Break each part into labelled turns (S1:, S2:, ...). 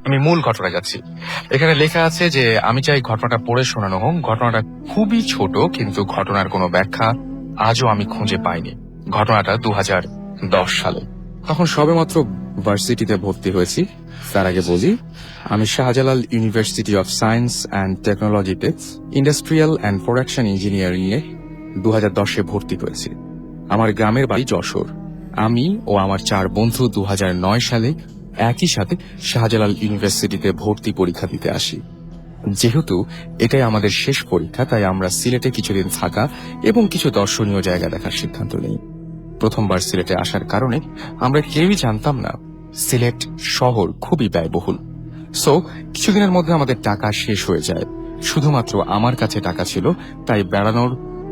S1: আমি মূল ঘটনায় যাচ্ছি। এখানে লেখা আছে যে আমি চাই ঘটনাটা পড়ে শোনানো হোক। ঘটনাটা খুবই ছোট, কিন্তু ঘটনার কোনো ব্যাখ্যা আজও আমি খুঁজে পাইনি। ঘটনাটা 2010 সালে।
S2: তখন সবেমাত্র ভার্সিটিতে ভর্তি হয়েছি। তার আগে বলি, আমি Shahjalal university of science and টেকনোলজিতে ইন্ডাস্ট্রিয়াল অ্যান্ড প্রোডাকশন ইঞ্জিনিয়ারিং এ 2010-এ ভর্তি হয়েছি। আমার গ্রামের বাড়ি যশোর। আমি ও আমার 4 বন্ধু 2009 সালে একই সাথে শাহজালাল ইউনিভার্সিটিতে ভর্তি পরীক্ষা দিতে আসি। যেহেতু এটাই আমাদের শেষ পরীক্ষা, তাই আমরা সিলেটে কিছুদিন থাকা এবং কিছু দর্শনীয় জায়গা দেখার সিদ্ধান্ত নিই। প্রথমবার সিলেটে আসার কারণে আমরা কেউই জানতাম না সিলেট শহর খুবই ব্যয়বহুল। সো কিছুদিনের মধ্যে আমাদের টাকা শেষ হয়ে যায়। শুধুমাত্র আমার কাছে টাকা ছিল, তাই বেড়ানোর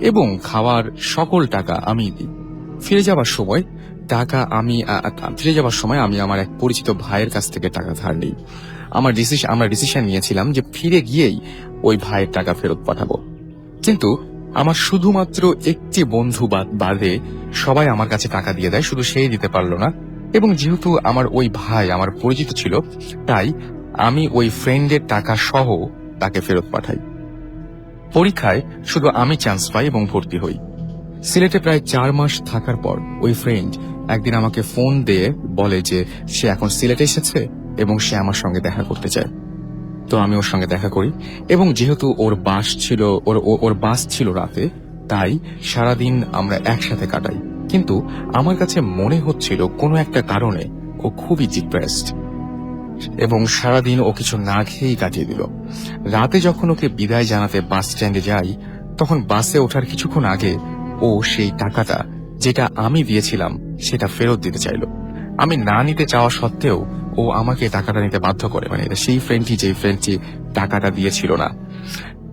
S2: এবং খাওয়ার সকল টাকা আমি দিই। ফিরে যাবার সময় আমি আমার এক পরিচিত ভাইয়ের কাছ থেকে টাকা ধার নিই। আমরা ডিসিশন নিয়েছিলাম যে ফিরে গিয়েই ওই ভাইয়ের টাকা ফেরত পাঠাবো। কিন্তু আমার শুধুমাত্র একটি বন্ধু বাদে সবাই আমার কাছে টাকা দিয়ে দেয়, শুধু সেই দিতে পারলো না। এবং যেহেতু আমার ওই ভাই আমার পরিচিত ছিল, তাই আমি ওই ফ্রেন্ডের টাকা সহ তাকে ফেরত পাঠাই। পরীক্ষায় শুধু আমি চান্স পাই এবং ভর্তি হই। সিলেটে প্রায় 4 মাস থাকার পর ওই ফ্রেন্ড একদিন আমাকে ফোন দিয়ে বলে যে সে এখন সিলেটে এসেছে এবং সে আমার সঙ্গে দেখা করতে চায়। তো আমি ওর সঙ্গে দেখা করি, এবং যেহেতু ওর বাস ছিল রাতে, তাই সারাদিন আমরা একসাথে কাটাই। কিন্তু আমার কাছে মনে হচ্ছিল কোনো একটা কারণে ও খুবই ডিপ্রেসড, এবং সারাদিন ও কিছু না খেয়েই কাটিয়ে দিল। রাতে যখন ওকে বিদায় জানাতে বাস স্ট্যান্ডে যাই, তখন বাসে ওঠার কিছুক্ষণ আগে ও সেই টাকাটা যেটা আমি দিয়েছিলাম সেটা ফেরত দিতে চাইল। আমি না নিতে চাওয়া সত্ত্বেও ও আমাকে টাকাটা নিতে বাধ্য করে। মানে এটা সেই ফ্রেন্ডটি টাকাটা দিয়েছিল না।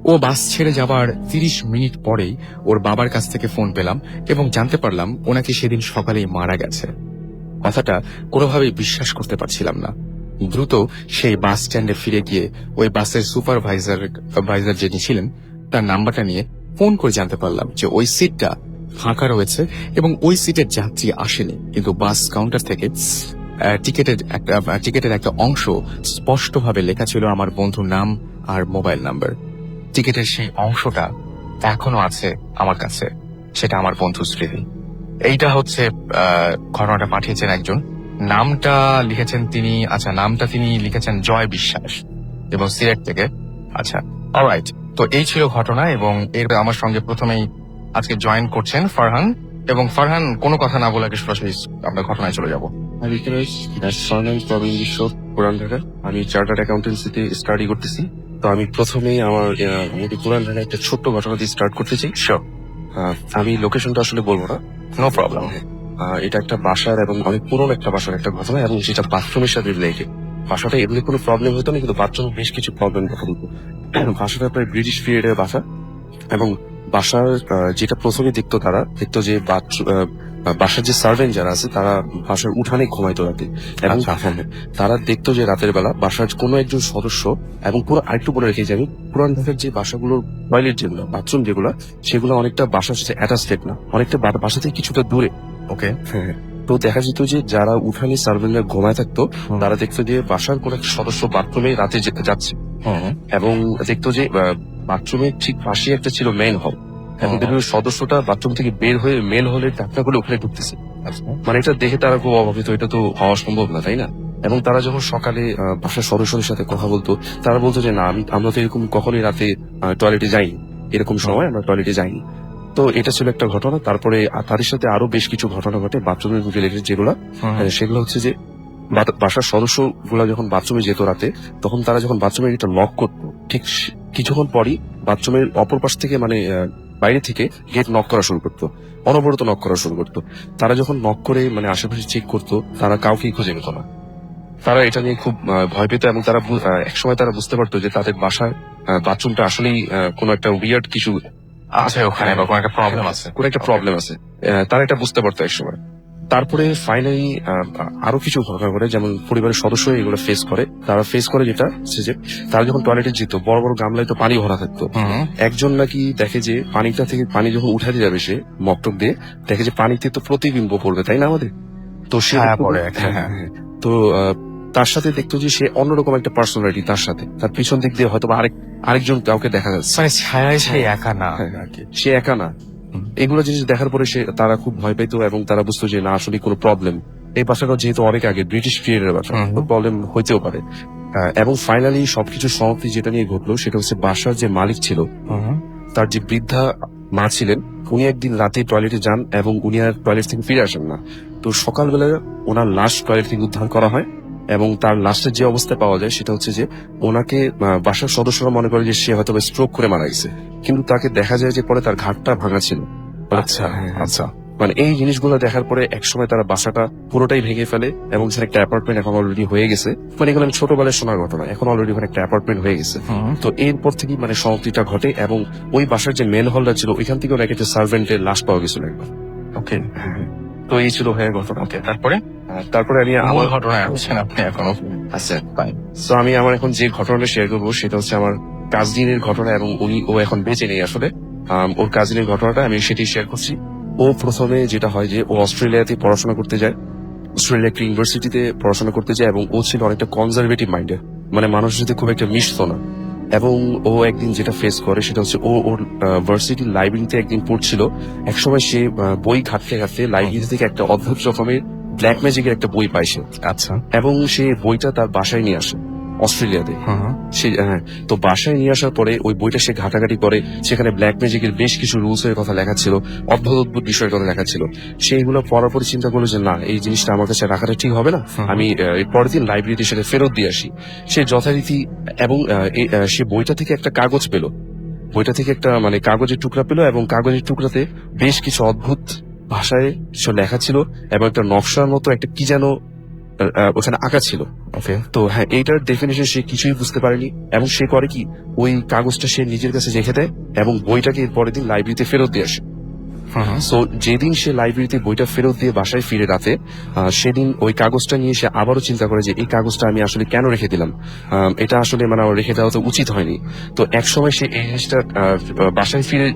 S2: ও বাস ছেড়ে যাবার 30 মিনিট পরেই ওর বাবার কাছ থেকে ফোন পেলাম এবং জানতে পারলাম ও নাকি সেদিন সকালেই মারা গেছে। কথাটা কোনোভাবেই বিশ্বাস করতে পারছিলাম না। দ্রুত সেই বাস স্ট্যান্ডে ফিরে গিয়ে ওই বাসের সুপারভাইজার যিনি ছিলেন তার নাম্বারটা নিয়ে ফোন করে জানতে পারলাম যে ওই সিটটা ফাঁকা রয়েছে এবং ওই সিটের যাত্রী আসেনি, কিন্তু বাস কাউন্টার থেকে টিকেটের একটা অংশ স্পষ্টভাবে লেখা ছিল আমার বন্ধুর নাম আর মোবাইল নাম্বার। টিকেটের সেই অংশটা এখনো আছে আমার কাছে, সেটা আমার বন্ধু স্মৃতি। এইটা হচ্ছে ঘটনাটা পাঠিয়েছেন একজন। নামটা তিনি লিখেছেন জয় বিশ্বাস এবং সিলেট থেকে। আচ্ছা, অলরাইট। তো এই ছিল ঘটনা, এবং এর আমার সঙ্গে প্রথমেই আজকে জয়েন করছেন ফারহান। এবং ফারহান, কোনো কথা না বলে আগে সরাসরি আমরা ঘটনায় চলে যাব।
S3: আমি ফারহান প্রবীণ বিশ্ব, পুরান ঢাকা। আমি চার্টার্ড অ্যাকাউন্টেন্সিতে স্টাডি করতেছি। তো আমি প্রথমেই আমার পুরান ঢাকা একটা ছোট্ট ঘটনা দিয়ে স্টার্ট করতে চাই।
S1: শিওর।
S3: আমি লোকেশনটা আসলে বলবো না।
S1: No problem.
S3: এটা একটা বাসার এবং অনেক পুরনো একটা বাসার একটা ঘটনা, এবং সেটা বাথরুমের সাথে রিলেটেড। বাসাটা এমনি কোনো প্রবলেম হতো না, কিন্তু বাথরুমে বেশ কিছু প্রবলেম দেখা দিত। বাসাটা প্রায় ব্রিটিশ পিরিয়ডের বাসা, এবং বাসার যেটা প্রথমে দেখতো যে বাসার যে সার্ভেন্ট যারা আছে তারা বাসার উঠানে ঘুমাইতো রাতে, এবং তারা দেখতো যে রাতের বেলা বাসার কোনো একজন সদস্য, এবং পুরো আরেকটু বলে রেখে যে আমি পুরান ঢাকার যে বাসাগুলোর টয়লেট যেগুলো, বাথরুম যেগুলো, সেগুলো অনেকটা বাসার সাথে অ্যাটাচড না, অনেকটা বাসা থেকে কিছুটা দূরে।
S1: ওকে।
S3: হ্যাঁ, তো দেখা যেত যে যারা উঠানে সার্ভেন্টরা ঘুমায় থাকতো, তারা দেখতো যে বাসার কোন এক সদস্য বাথরুমে রাতে যাচ্ছে, এবং দেখতো যে বাথরুমের ঠিক পাশে একটা ছিল মেন হল, এবং সদস্যটা বাথরুম থেকে বের হয়ে মেন হলের ধাক্কা করে ওখানে ঢুকতেছে। মানে এটা দেখে তারা খুব অবাক, এটা তো হওয়া সম্ভব না, তাই না? এবং তারা যখন সকালে বাসার সদস্যদের সাথে কথা বলতো, তারা বলতো যে না, আমরা তো এরকম কখনোই রাতে টয়লেটে যাইনি, এরকম সময় আমরা টয়লেটে যাইনি। তো এটা ছিল একটা ঘটনা। তারপরে তাদের সাথে আরো বেশ কিছু ঘটনা ঘটে বাথরুমের রিলেটেড, সেগুলো হচ্ছে যে বাসার সদস্য গুলা যখন বাথরুমে যেত রাতে, তখন তারা যখন বাথরুমের গেটটা লক করতো, ঠিক কিছুক্ষণ পরই বাথরুমের অপর পাশ থেকে, মানে বাইরে থেকে গেট নক করা শুরু করতো, অনবরত নক করা শুরু করতো। তারা যখন নক করে মানে আশেপাশে চেক করতো, তারা কাউকেই খুঁজে পেত না। তারা এটা নিয়ে খুব ভয় পেত, এবং তারা একসময় তারা বুঝতে পারতো যে তাদের বাসায় বাথরুমটা আসলেই কোনো একটা উইয়ার্ড কিছু
S1: আছে ওখানে, বা কোনো একটা প্রবলেম আছে।
S3: তারা এটা বুঝতে পারতো একসময়। তারপরে ফাইনালি আরো কিছু ঘটনা ঘটে, যেমন পরিবারের সদস্য এগুলো ফেস করে যেটা যে তারা যখন টয়লেটে যেত, বড় বড় গামলায় তো পানি ভরা থাকতো। একজন নাকি দেখে যে পানিটা থেকে পানি যখন উঠাতে যাবে সে মগটক দিয়ে, দেখে যে পানিতে তো প্রতিবিম্ব পড়বে, তাই না আমাদের? তো সে তার সাথে দেখতো যে সে অন্যরকম একটা পার্সোনালিটি, তার সাথে তার পিছন দিক দিয়ে হয়তো বা আরেকজন কাউকে দেখা যাচ্ছে।
S1: মানে ছায়ায় সে একা না
S3: হ্যাঁ,
S1: আর কি।
S3: সে একা না। এগুলো জিনিস দেখার পরে তারা খুব ভয় পেত এবং তারা বুঝতো যে না আসলে কোনো প্রবলেম, এই বাসাটা যেহেতু অনেক আগে ব্রিটিশ পিরিয়ডের বাসা,
S1: হুম।
S3: তো প্রবলেম হইতেও পারে। এবং ফাইনালি সবকিছু সমাপ্তি যেটা নিয়ে ঘটলো সেটা হচ্ছে বাসার যে মালিক ছিল, তার যে বৃদ্ধা মা ছিলেন, উনি একদিন রাতে টয়লেটে যান এবং উনি আর টয়লেট থেকে ফিরে আসেন না। তো সকালবেলা ওনার লাশ টয়লেট থেকে উদ্ধার করা হয় এবং তার লাশের যে অবস্থা পাওয়া যায় সেটা হচ্ছে যে ওনাকে বাসার সদস্যরা মনে করে যে সে হয়তো স্ট্রোক করে মারা গেছে, কিন্তু তাকে দেখা যায় যে পরে তার ঘাটটা ভাঙা ছিল।
S1: আচ্ছা
S3: হ্যাঁ,
S1: আচ্ছা।
S3: মানে এই জিনিসগুলো দেখার পরে একসময় তারা বাসাটা পুরোটাই ভেঙে ফেলে এবং সেখানে একটা অ্যাপার্টমেন্ট এখন অলরেডি হয়ে গেছে। মানে এগুলো আমি ছোটবেলায় শোনার ঘটনা, এখন অলরেডি ওখানে একটা অ্যাপার্টমেন্ট হয়ে গেছে। তো এরপর থেকেই মানে সমাপ্তিটা ঘটে এবং ওই বাসার যে মেন হলটা ছিল ওইখান থেকে নাকি একটা সার্ভেন্টের লাশ পাওয়া গেছিল একবার।
S1: ওকে
S3: তো এই ছিল ভাইয়ের ঘটনা।
S1: ওকে, তারপরে
S3: তারপরে আমি
S1: মূল
S3: আমার
S1: ঘটনায় আসছেন আপনি এখনো।
S3: আচ্ছা,
S1: Fine.
S3: তো আমি আমার এখন যে ঘটনাটা শেয়ার করবো সেটা হচ্ছে আমার কাজিনের ঘটনা এবং ও এখন বেঁচে নেই আসলে। ওর কাজিনের ঘটনাটা আমি সেটি শেয়ার করছি। ও প্রথমে যেটা হয় যে ও অস্ট্রেলিয়াতে পড়াশোনা করতে যায়, অস্ট্রেলিয়া একটা ইউনিভার্সিটিতে পড়াশোনা করতে যায় এবং ও ছিল অনেকটা কনজারভেটিভ মাইন্ডের, মানে মানুষের সাথে খুব একটা মিশতো না। এবং ও একদিন যেটা ফেস করে সেটা হচ্ছে ওর ভার্সিটির লাইব্রেরিতে একদিন পড়ছিল। একসময় সে বই ঘাটতে ঘাটতে লাইব্রেরি থেকে একটা অদ্ভুত রকমের ব্ল্যাক ম্যাজিকের একটা বই পায় সে,
S1: আচ্ছা।
S3: এবং সে বইটা তার বাসায় নিয়ে আসে অস্ট্রেলিয়াতে।
S1: হুম।
S3: তো বাসায় নিয়ে আসার পরে ওই বইটা সে ঘাটাঘাটি করে, সেখানে ব্ল্যাক ম্যাজিকের বেশ কিছু রুলস এর কথা লেখা ছিল, অদ্ভুত অদ্ভুত বিষয়ের কথা লেখা ছিল। সেইগুলো পড়ার পরে চিন্তা করলো যে না, এই জিনিসটা আমার কাছে রাখাটা ঠিক হবে না, আমি এর পরের দিন লাইব্রেরিতে সেটা ফেরত দিয়ে আসি। সে যথারীতি এবং সে বইটা থেকে একটা কাগজ পেল, বইটা থেকে একটা মানে কাগজের টুকরা পেল এবং কাগজের টুকরাতে বেশ কিছু অদ্ভুত ভাষায় সে লেখা ছিল এবং একটা নকশার মতো একটা কি যেন ওখানে আঁকা ছিল।
S1: ওকে।
S3: তো হ্যাঁ, এইটার ডেফিনেশন সে কিছুই বুঝতে পারেনি এবং সে করে কি, ওই কাগজটা সে নিজের কাছে রেখে দেয় এবং বইটাকে এর পরের দিন লাইব্রেরিতে ফেরত দিয়ে আসে। সো যেদিন সে লাইব্রেরিতে বইটা ফেরত দিয়ে বাসায় ফিরে রাতে, সেদিন ওই কাগজটা নিয়ে সে আবারও চিন্তা করে যে এই কাগজটা আমি আসলে কেন রেখে দিলাম, এটা আসলে মানে আমার রেখে দেওয়া তো উচিত হয়নি। তো একসময় সে এই জিনিসটা বাসায় ফিরে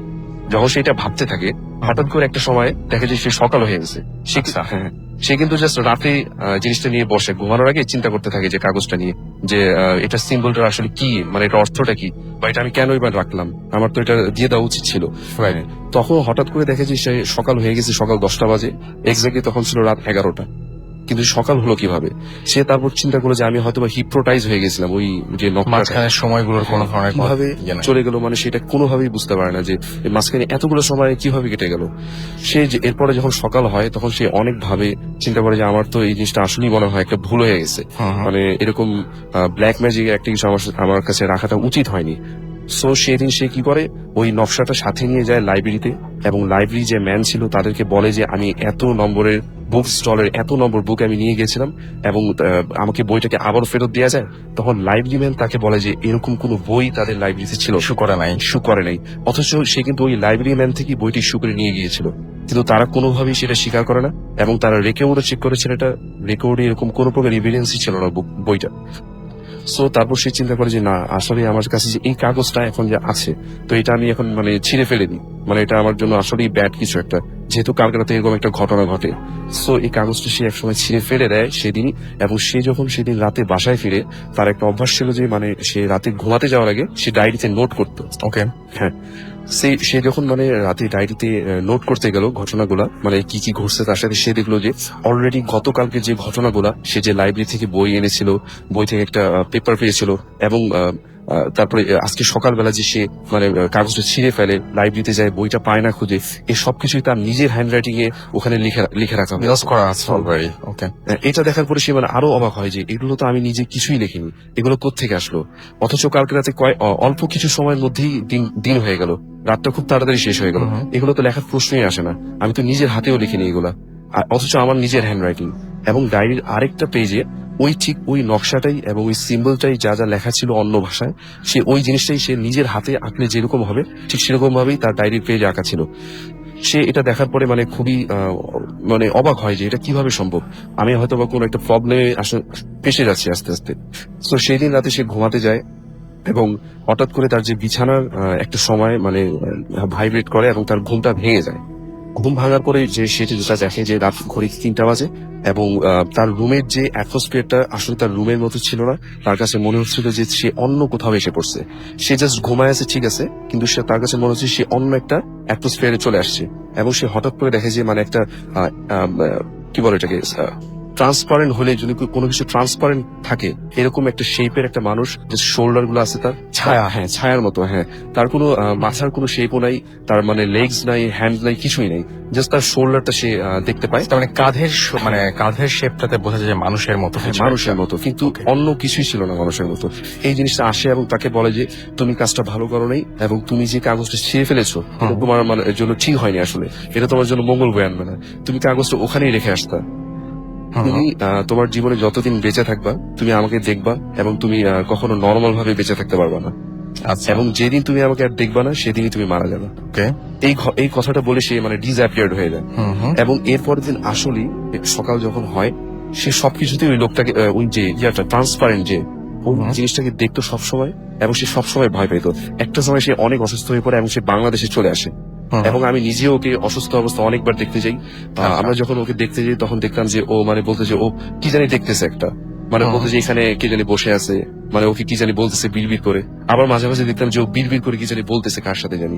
S3: যখন সে এটা ভাবতে থাকে, হঠাৎ করে একটা সময় দেখা যায় সে সকাল হয়ে গেছে।
S1: আচ্ছা।
S3: হ্যাঁ, সে কিন্তু জাস্ট রাতে জিনিসটা নিয়ে বসে ঘুমানোর আগে চিন্তা করতে থাকে যে কাগজটা নিয়ে যে এটা সিম্বলটা আসলে কি, মানে এটা অর্থটা কি, বা এটা আমি কেন এবার রাখলাম, আমার তো এটা দিয়ে দেওয়া উচিত ছিল। তখন হঠাৎ করে দেখে যে সে সকাল হয়ে গেছে, সকাল 10টা বাজে এক্স্যাক্টলি, তখন ছিল রাত 11টা। কিন্তু সকাল হলো কিভাবে? সে তারপর চিন্তা করলো যে আমি হয়তো বা হিপ্নোটাইজ হয়ে গেছিলাম, ওই যে
S1: মাঝখানের সময়গুলোর কোনো ধরনের
S3: কিভাবে
S1: ইয়ে নাই।
S3: চলে গেল, মানে সেটা কোনোভাবেই বুঝতে পারে না যে এই মাঝখানে এতগুলো সময় কিভাবে কেটে গেল। সে যে এরপরে যখন সকাল হয় তখন সে অনেক ভাবে চিন্তা করে যে আমার তো এই জিনিসটা আসলেই মনে হয় একটা ভুল হয়ে গেছে, মানে এরকম ব্ল্যাক ম্যাজিক একটা কিছু আমার কাছে রাখাটা উচিত হয়নি। সো সেদিন সে কি করে, ওই নকশাটা সাথে নিয়ে যায় লাইব্রেরিতে এবং লাইব্রেরি যে ম্যান ছিল তাদেরকে বলে যে আমি এত নম্বরের বুক স্টলের এত নম্বর বুক আমি নিয়ে গেছিলাম এবং আমাকে বইটাকে আবারও ফেরত দেওয়া যায়। তখন লাইব্রেরি ম্যান তাকে বলে যে এরকম কোনো বই তাদের লাইব্রেরিতে ছিল,
S1: ইস্যু করে নাই।
S3: ইস্যু করে নাই। অথচ সে কিন্তু ওই লাইব্রেরি ম্যান থেকে বইটি ইস্যু করে নিয়ে গিয়েছিল, কিন্তু তারা কোনোভাবেই সেটা স্বীকার করে না এবং তারা রেকর্ডও চেক করেছিল, এটা রেকর্ডে এরকম কোনো প্রকার এভিডেন্সই ছিল না বইটা। সো তারপর সে চিন্তা করে যে না, আসলে আমার কাছে যে এই কাগজটা এখন যে আছে, তো এটা আমি এখন মানে ছিঁড়ে ফেলে দিই, মানে এটা আমার জন্য আসলেই ব্যাড কিছু একটা, যেহেতু কালকে রাতে এরকম একটা ঘটনা ঘটে। সো এই কাগজটা সে একসময় ছিঁড়ে ফেলে দেয় সেদিনই। এবং সে যখন সেদিন রাতে বাসায় ফিরে, তার একটা অভ্যাস ছিল যে মানে সে রাতে ঘুমাতে যাওয়ার আগে সে ডায়েরিতে নোট করতো।
S1: ওকে।
S3: হ্যাঁ, সে যখন মানে রাতে ডায়েরিতে নোট করতে গেল ঘটনাগুলা, মানে কি কি ঘটছে তার সাথে, সে দেখলো যে অলরেডি গতকালকে যে ঘটনাগুলা, সে যে লাইব্রেরি থেকে বই এনেছিল, বই থেকে একটা পেপার পেয়েছিল এবং তারপরে আজকে সকালবেলা যে সে মানে কাগজটা ছিঁড়ে ফেলে, লাইব্রেরিতে যায়, বইটা পায় না খুঁজে, এই সবকিছুই তার নিজের হ্যান্ড রাইটিং এ ওখানে লিখে রাখা
S1: বিলস করা আছে অলরেডি। ওকে।
S3: এটা দেখার পরে সে মানে আরো অবাক হয় যে এগুলো তো আমি নিজে কিছুই লিখিনি, এগুলো কোত্থেকে আসলো। অথচ কালকে রাতে অল্প কিছু সময়ের মধ্যেই দিন হয়ে গেল, রাতটা খুব তাড়াতাড়ি শেষ হয়ে গেল, এগুলো তো লেখার প্রশ্নই আসে না, আমি তো নিজের হাতেও লিখিনি এগুলা, অথচ আমার নিজের হ্যান্ড রাইটিং। এবং ডায়েরির আরেকটা পেজে ঠিক ওই নকশাটাই এবং ওই সিম্বলটাই যা যা লেখা ছিল অন্য ভাষায়, সে ওই জিনিসটাই সে নিজের হাতে আঁকলে যেরকম হবে ঠিক সেরকম ভাবেই তার ডায়েরির পেজে আঁকা ছিল। সে এটা দেখার পরে মানে খুবই মানে অবাক হয় যে এটা কিভাবে সম্ভব, আমি হয়তো বা কোনো একটা প্রবলেমে আসলে ফেসে যাচ্ছি আস্তে আস্তে। তো সেই দিন রাতে সে ঘুমাতে যায় এবং হঠাৎ করে তার যে বিছানার একটা সময় মানে ভাইব্রেট করে এবং তার ঘুমটা ভেঙে যায়। ঘুম ভাঙার পরে যে সে যেটা দেখে যে রাত ঘড়ি 3টা বাজে এবং তার রুমের যে অ্যাটমসফিয়ারটা আসলে তার রুমের মতো ছিল না। তার কাছে মনে হচ্ছিল যে সে অন্য কোথাও এসে পড়ছে। সে জাস্ট ঘুমায় আছে ঠিক আছে, কিন্তু সে তার কাছে মনে হচ্ছে সে অন্য একটা অ্যাটমসফিয়ারে চলে আসছে। এবং সে হঠাৎ করে দেখে যে মানে একটা কি বলে এটাকে, ট্রান্সপারেন্ট হলে যদি কোনো কিছু ট্রান্সপারেন্ট থাকে এরকম একটা শেপের একটা মানুষ, যে শোল্ডার গুলো আছে তার ছায়া, হ্যাঁ ছায়ার মতো, হ্যাঁ তার কোনো মাথার কোনো শেপও নাই, তার মানে লেগস নাই, হ্যান্ড নাই, কিছুই নাই, জাস্ট তার শোল্ডারটা সে দেখতে পায়।
S1: তার মানে কাঁধের শেপটাতে বোঝা যায় যে মানুষের মতো
S3: হ্যাঁ,
S1: কিছু
S3: মানুষের
S1: একটা।
S3: মতো, কিন্তু
S1: Okay.
S3: অন্য কিছুই ছিল না মানুষের মতো। এই জিনিসটা আসে এবং তাকে বলে যে তুমি কাজটা ভালো করো নাই এবং তুমি যে কাগজটা ছিঁড়ে ফেলেছো এটা তোমার মানে জন্য ঠিক হয়নি, আসলে এটা তোমার জন্য মঙ্গল বয়ে আনবে না, তুমি কাগজটা ওখানেই রেখে আসতা। তুমি তোমার জীবনে যতদিন বেঁচে থাকবা তুমি আমাকে দেখবা এবং তুমি কখনো নর্মাল ভাবে বেঁচে থাকতে পারবা না,
S1: আচ্ছা,
S3: এবং যেদিন তুমি আমাকে আর দেখবা না সেদিনই তুমি মারা যাবে।
S1: ওকে।
S3: এই কথাটা বলে সে মানে ডিসঅ্যাপিয়ার্ড হয়ে যায়। এবং এরপরের দিন আসলেই সকাল যখন হয় সে সবকিছুতে ওই লোকটাকে ওই যে ইয়াটা ট্রান্সপারেন্ট যে ওই জিনিসটাকে দেখতো সবসময়, এবং সে সবসময় ভয় পেত। একটা সময় সে অনেক অসুস্থ হয়ে পড়ে এবং সে বাংলাদেশে চলে আসে। এবং আমি নিজেও ওকে অসুস্থ অবস্থা অনেকবার দেখতে যাই। আমরা যখন ওকে দেখতে যাই তখন দেখতাম যে ও মানে বলতে যে ও কি জানি দেখতেছে একটা, মানে বলতে যে এখানে কে জানি বসে আছে, মানে ওকে কি জানি বলতেছে বিড়বিড় করে। আবার মাঝে মাঝে দেখতাম যে ও বিড়বিড় করে কি জানি বলতেছে কার সাথে জানি,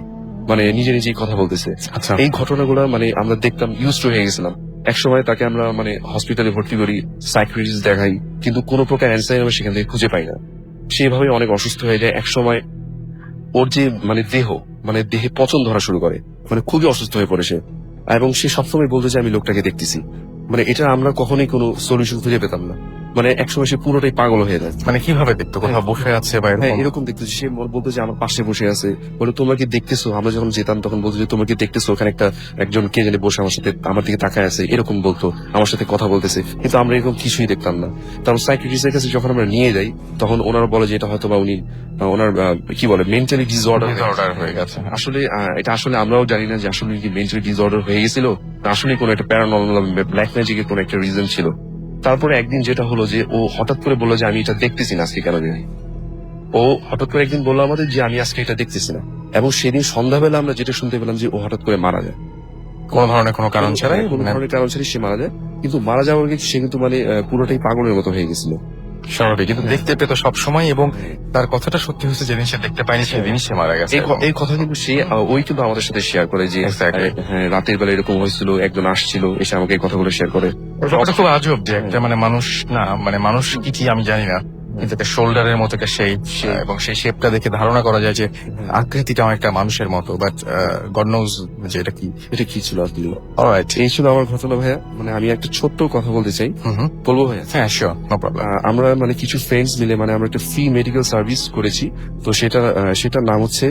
S3: মানে নিজে নিজেই কথা বলতেছে।
S1: আচ্ছা,
S3: এই ঘটনাগুলো মানে আমরা দেখতাম, ইউজড হয়ে গেছিলাম। একসময় তাকে আমরা মানে হসপিটালে ভর্তি করি, সাইকিয়াট্রিস্ট দেখাই, কিন্তু কোনো প্রকার অ্যান্সার আমরা সেখান থেকে খুঁজে পাই না। সেভাবে অনেক অসুস্থ হয়ে যায়। একসময় ওর যে মানে দেহে পচন ধরা শুরু করে, মানে খুবই অসুস্থ হয়ে পড়ে সে। এবং সে সবসময় বলতো যে আমি লোকটাকে দেখতেছি। মানে এটা আমরা কখনোই কোনো সলিউশন খুঁজে পেতাম না। মানে একসময় সে পুরোটাই পাগল হয়ে যায়।
S1: মানে কিভাবে দেখতো, কোথাও বসে আছে বা
S3: হ্যাঁ
S1: এরকম?
S3: এরকম দেখতো যে সে বলতো যে আমার পাশে বসে আছে, বলে তোমরা কি দেখতেছো? আমরা যখন যেতাম তখন বলতো যে তোমরা কি দেখতেছো ওখানে একজন কে জানি বসে আমার সাথে আমার দিকে তাকায় আছে, এরকম বলতো, আমার সাথে কথা বলতেছে। কিন্তু আমরা এরকম কিছুই দেখতাম না। তারপর সাইকিয়াট্রিস্টের কাছে যখন আমরা নিয়ে যাই তখন ওনারা বলে যে এটা হয়তো বা উনি ওনার কি বলে মেন্টালি ডিসঅর্ডার
S1: হয়ে গেছে।
S3: আসলে এটা আসলে আমরাও জানি না যে আসলে কি মেন্টালি ডিসঅর্ডার হয়ে গেছিল, আসলে কোনো একটা প্যারানর্মাল ব্ল্যাক ম্যাজিকের কোনো একটা রিজন ছিল। তারপরে একদিন যেটা হলো যে ও হঠাৎ করে বললো যে আমি এটা দেখতেছি না আজকে কেন জানি। ও হঠাৎ করে একদিন বললো আমাদের যে আমি আজকে এটা দেখতেছি না, এবং সেদিন সন্ধ্যাবেলা আমরা যেটা শুনতে পেলাম যে ও হঠাৎ করে মারা যায়।
S1: কোনো ধরনের কোনো কারণ ছাড়াই?
S3: কোনো ধরনের কারণ ছাড়াই সে মারা যায়। কিন্তু মারা যাওয়ার আগে সে কিন্তু মানে পুরোটাই পাগলের মতো হয়ে গেছিল।
S1: স্বাভাবিক, কিন্তু দেখতে পেতো সবসময়, এবং তার কথাটা সত্যি হচ্ছে যেদিন সে দেখতে পায়নি সেদিনই সে মারা গেছে।
S3: এই কথা কিন্তু সে ওই কিন্তু আমাদের সাথে শেয়ার করে যে
S1: Exactly.
S3: হ্যাঁ রাতের বেলা এরকম হয়েছিল, একজন আসছিল এসে আমাকে এই কথাগুলো শেয়ার করে।
S1: ব্যাপারটা খুব আজব যে একটা মানে মানুষ না, মানে মানুষ কি আমি জানি না, কিন্তু একটা শোল্ডারের মতো একটা শেপ, এবং সেই শেপটা দেখে ধারণা করা যায় যে আকৃতিটা অনেকটা মানুষের মতো, বাট গড নোজ যে এটা কি
S3: ছিল আসলে।
S1: অলরাইট।
S3: এই ছিল আমার ঘটনা ভাইয়া। মানে আমি একটা ছোট্ট কথা বলতে চাই, বলবো ভাইয়া?
S1: হ্যাঁ শিওর, নো প্রবলেম।
S3: আমরা মানে কিছু ফ্রেন্ডস মিলে মানে আমরা একটা ফ্রি মেডিকেল সার্ভিস করেছি। তো সেটার নাম হচ্ছে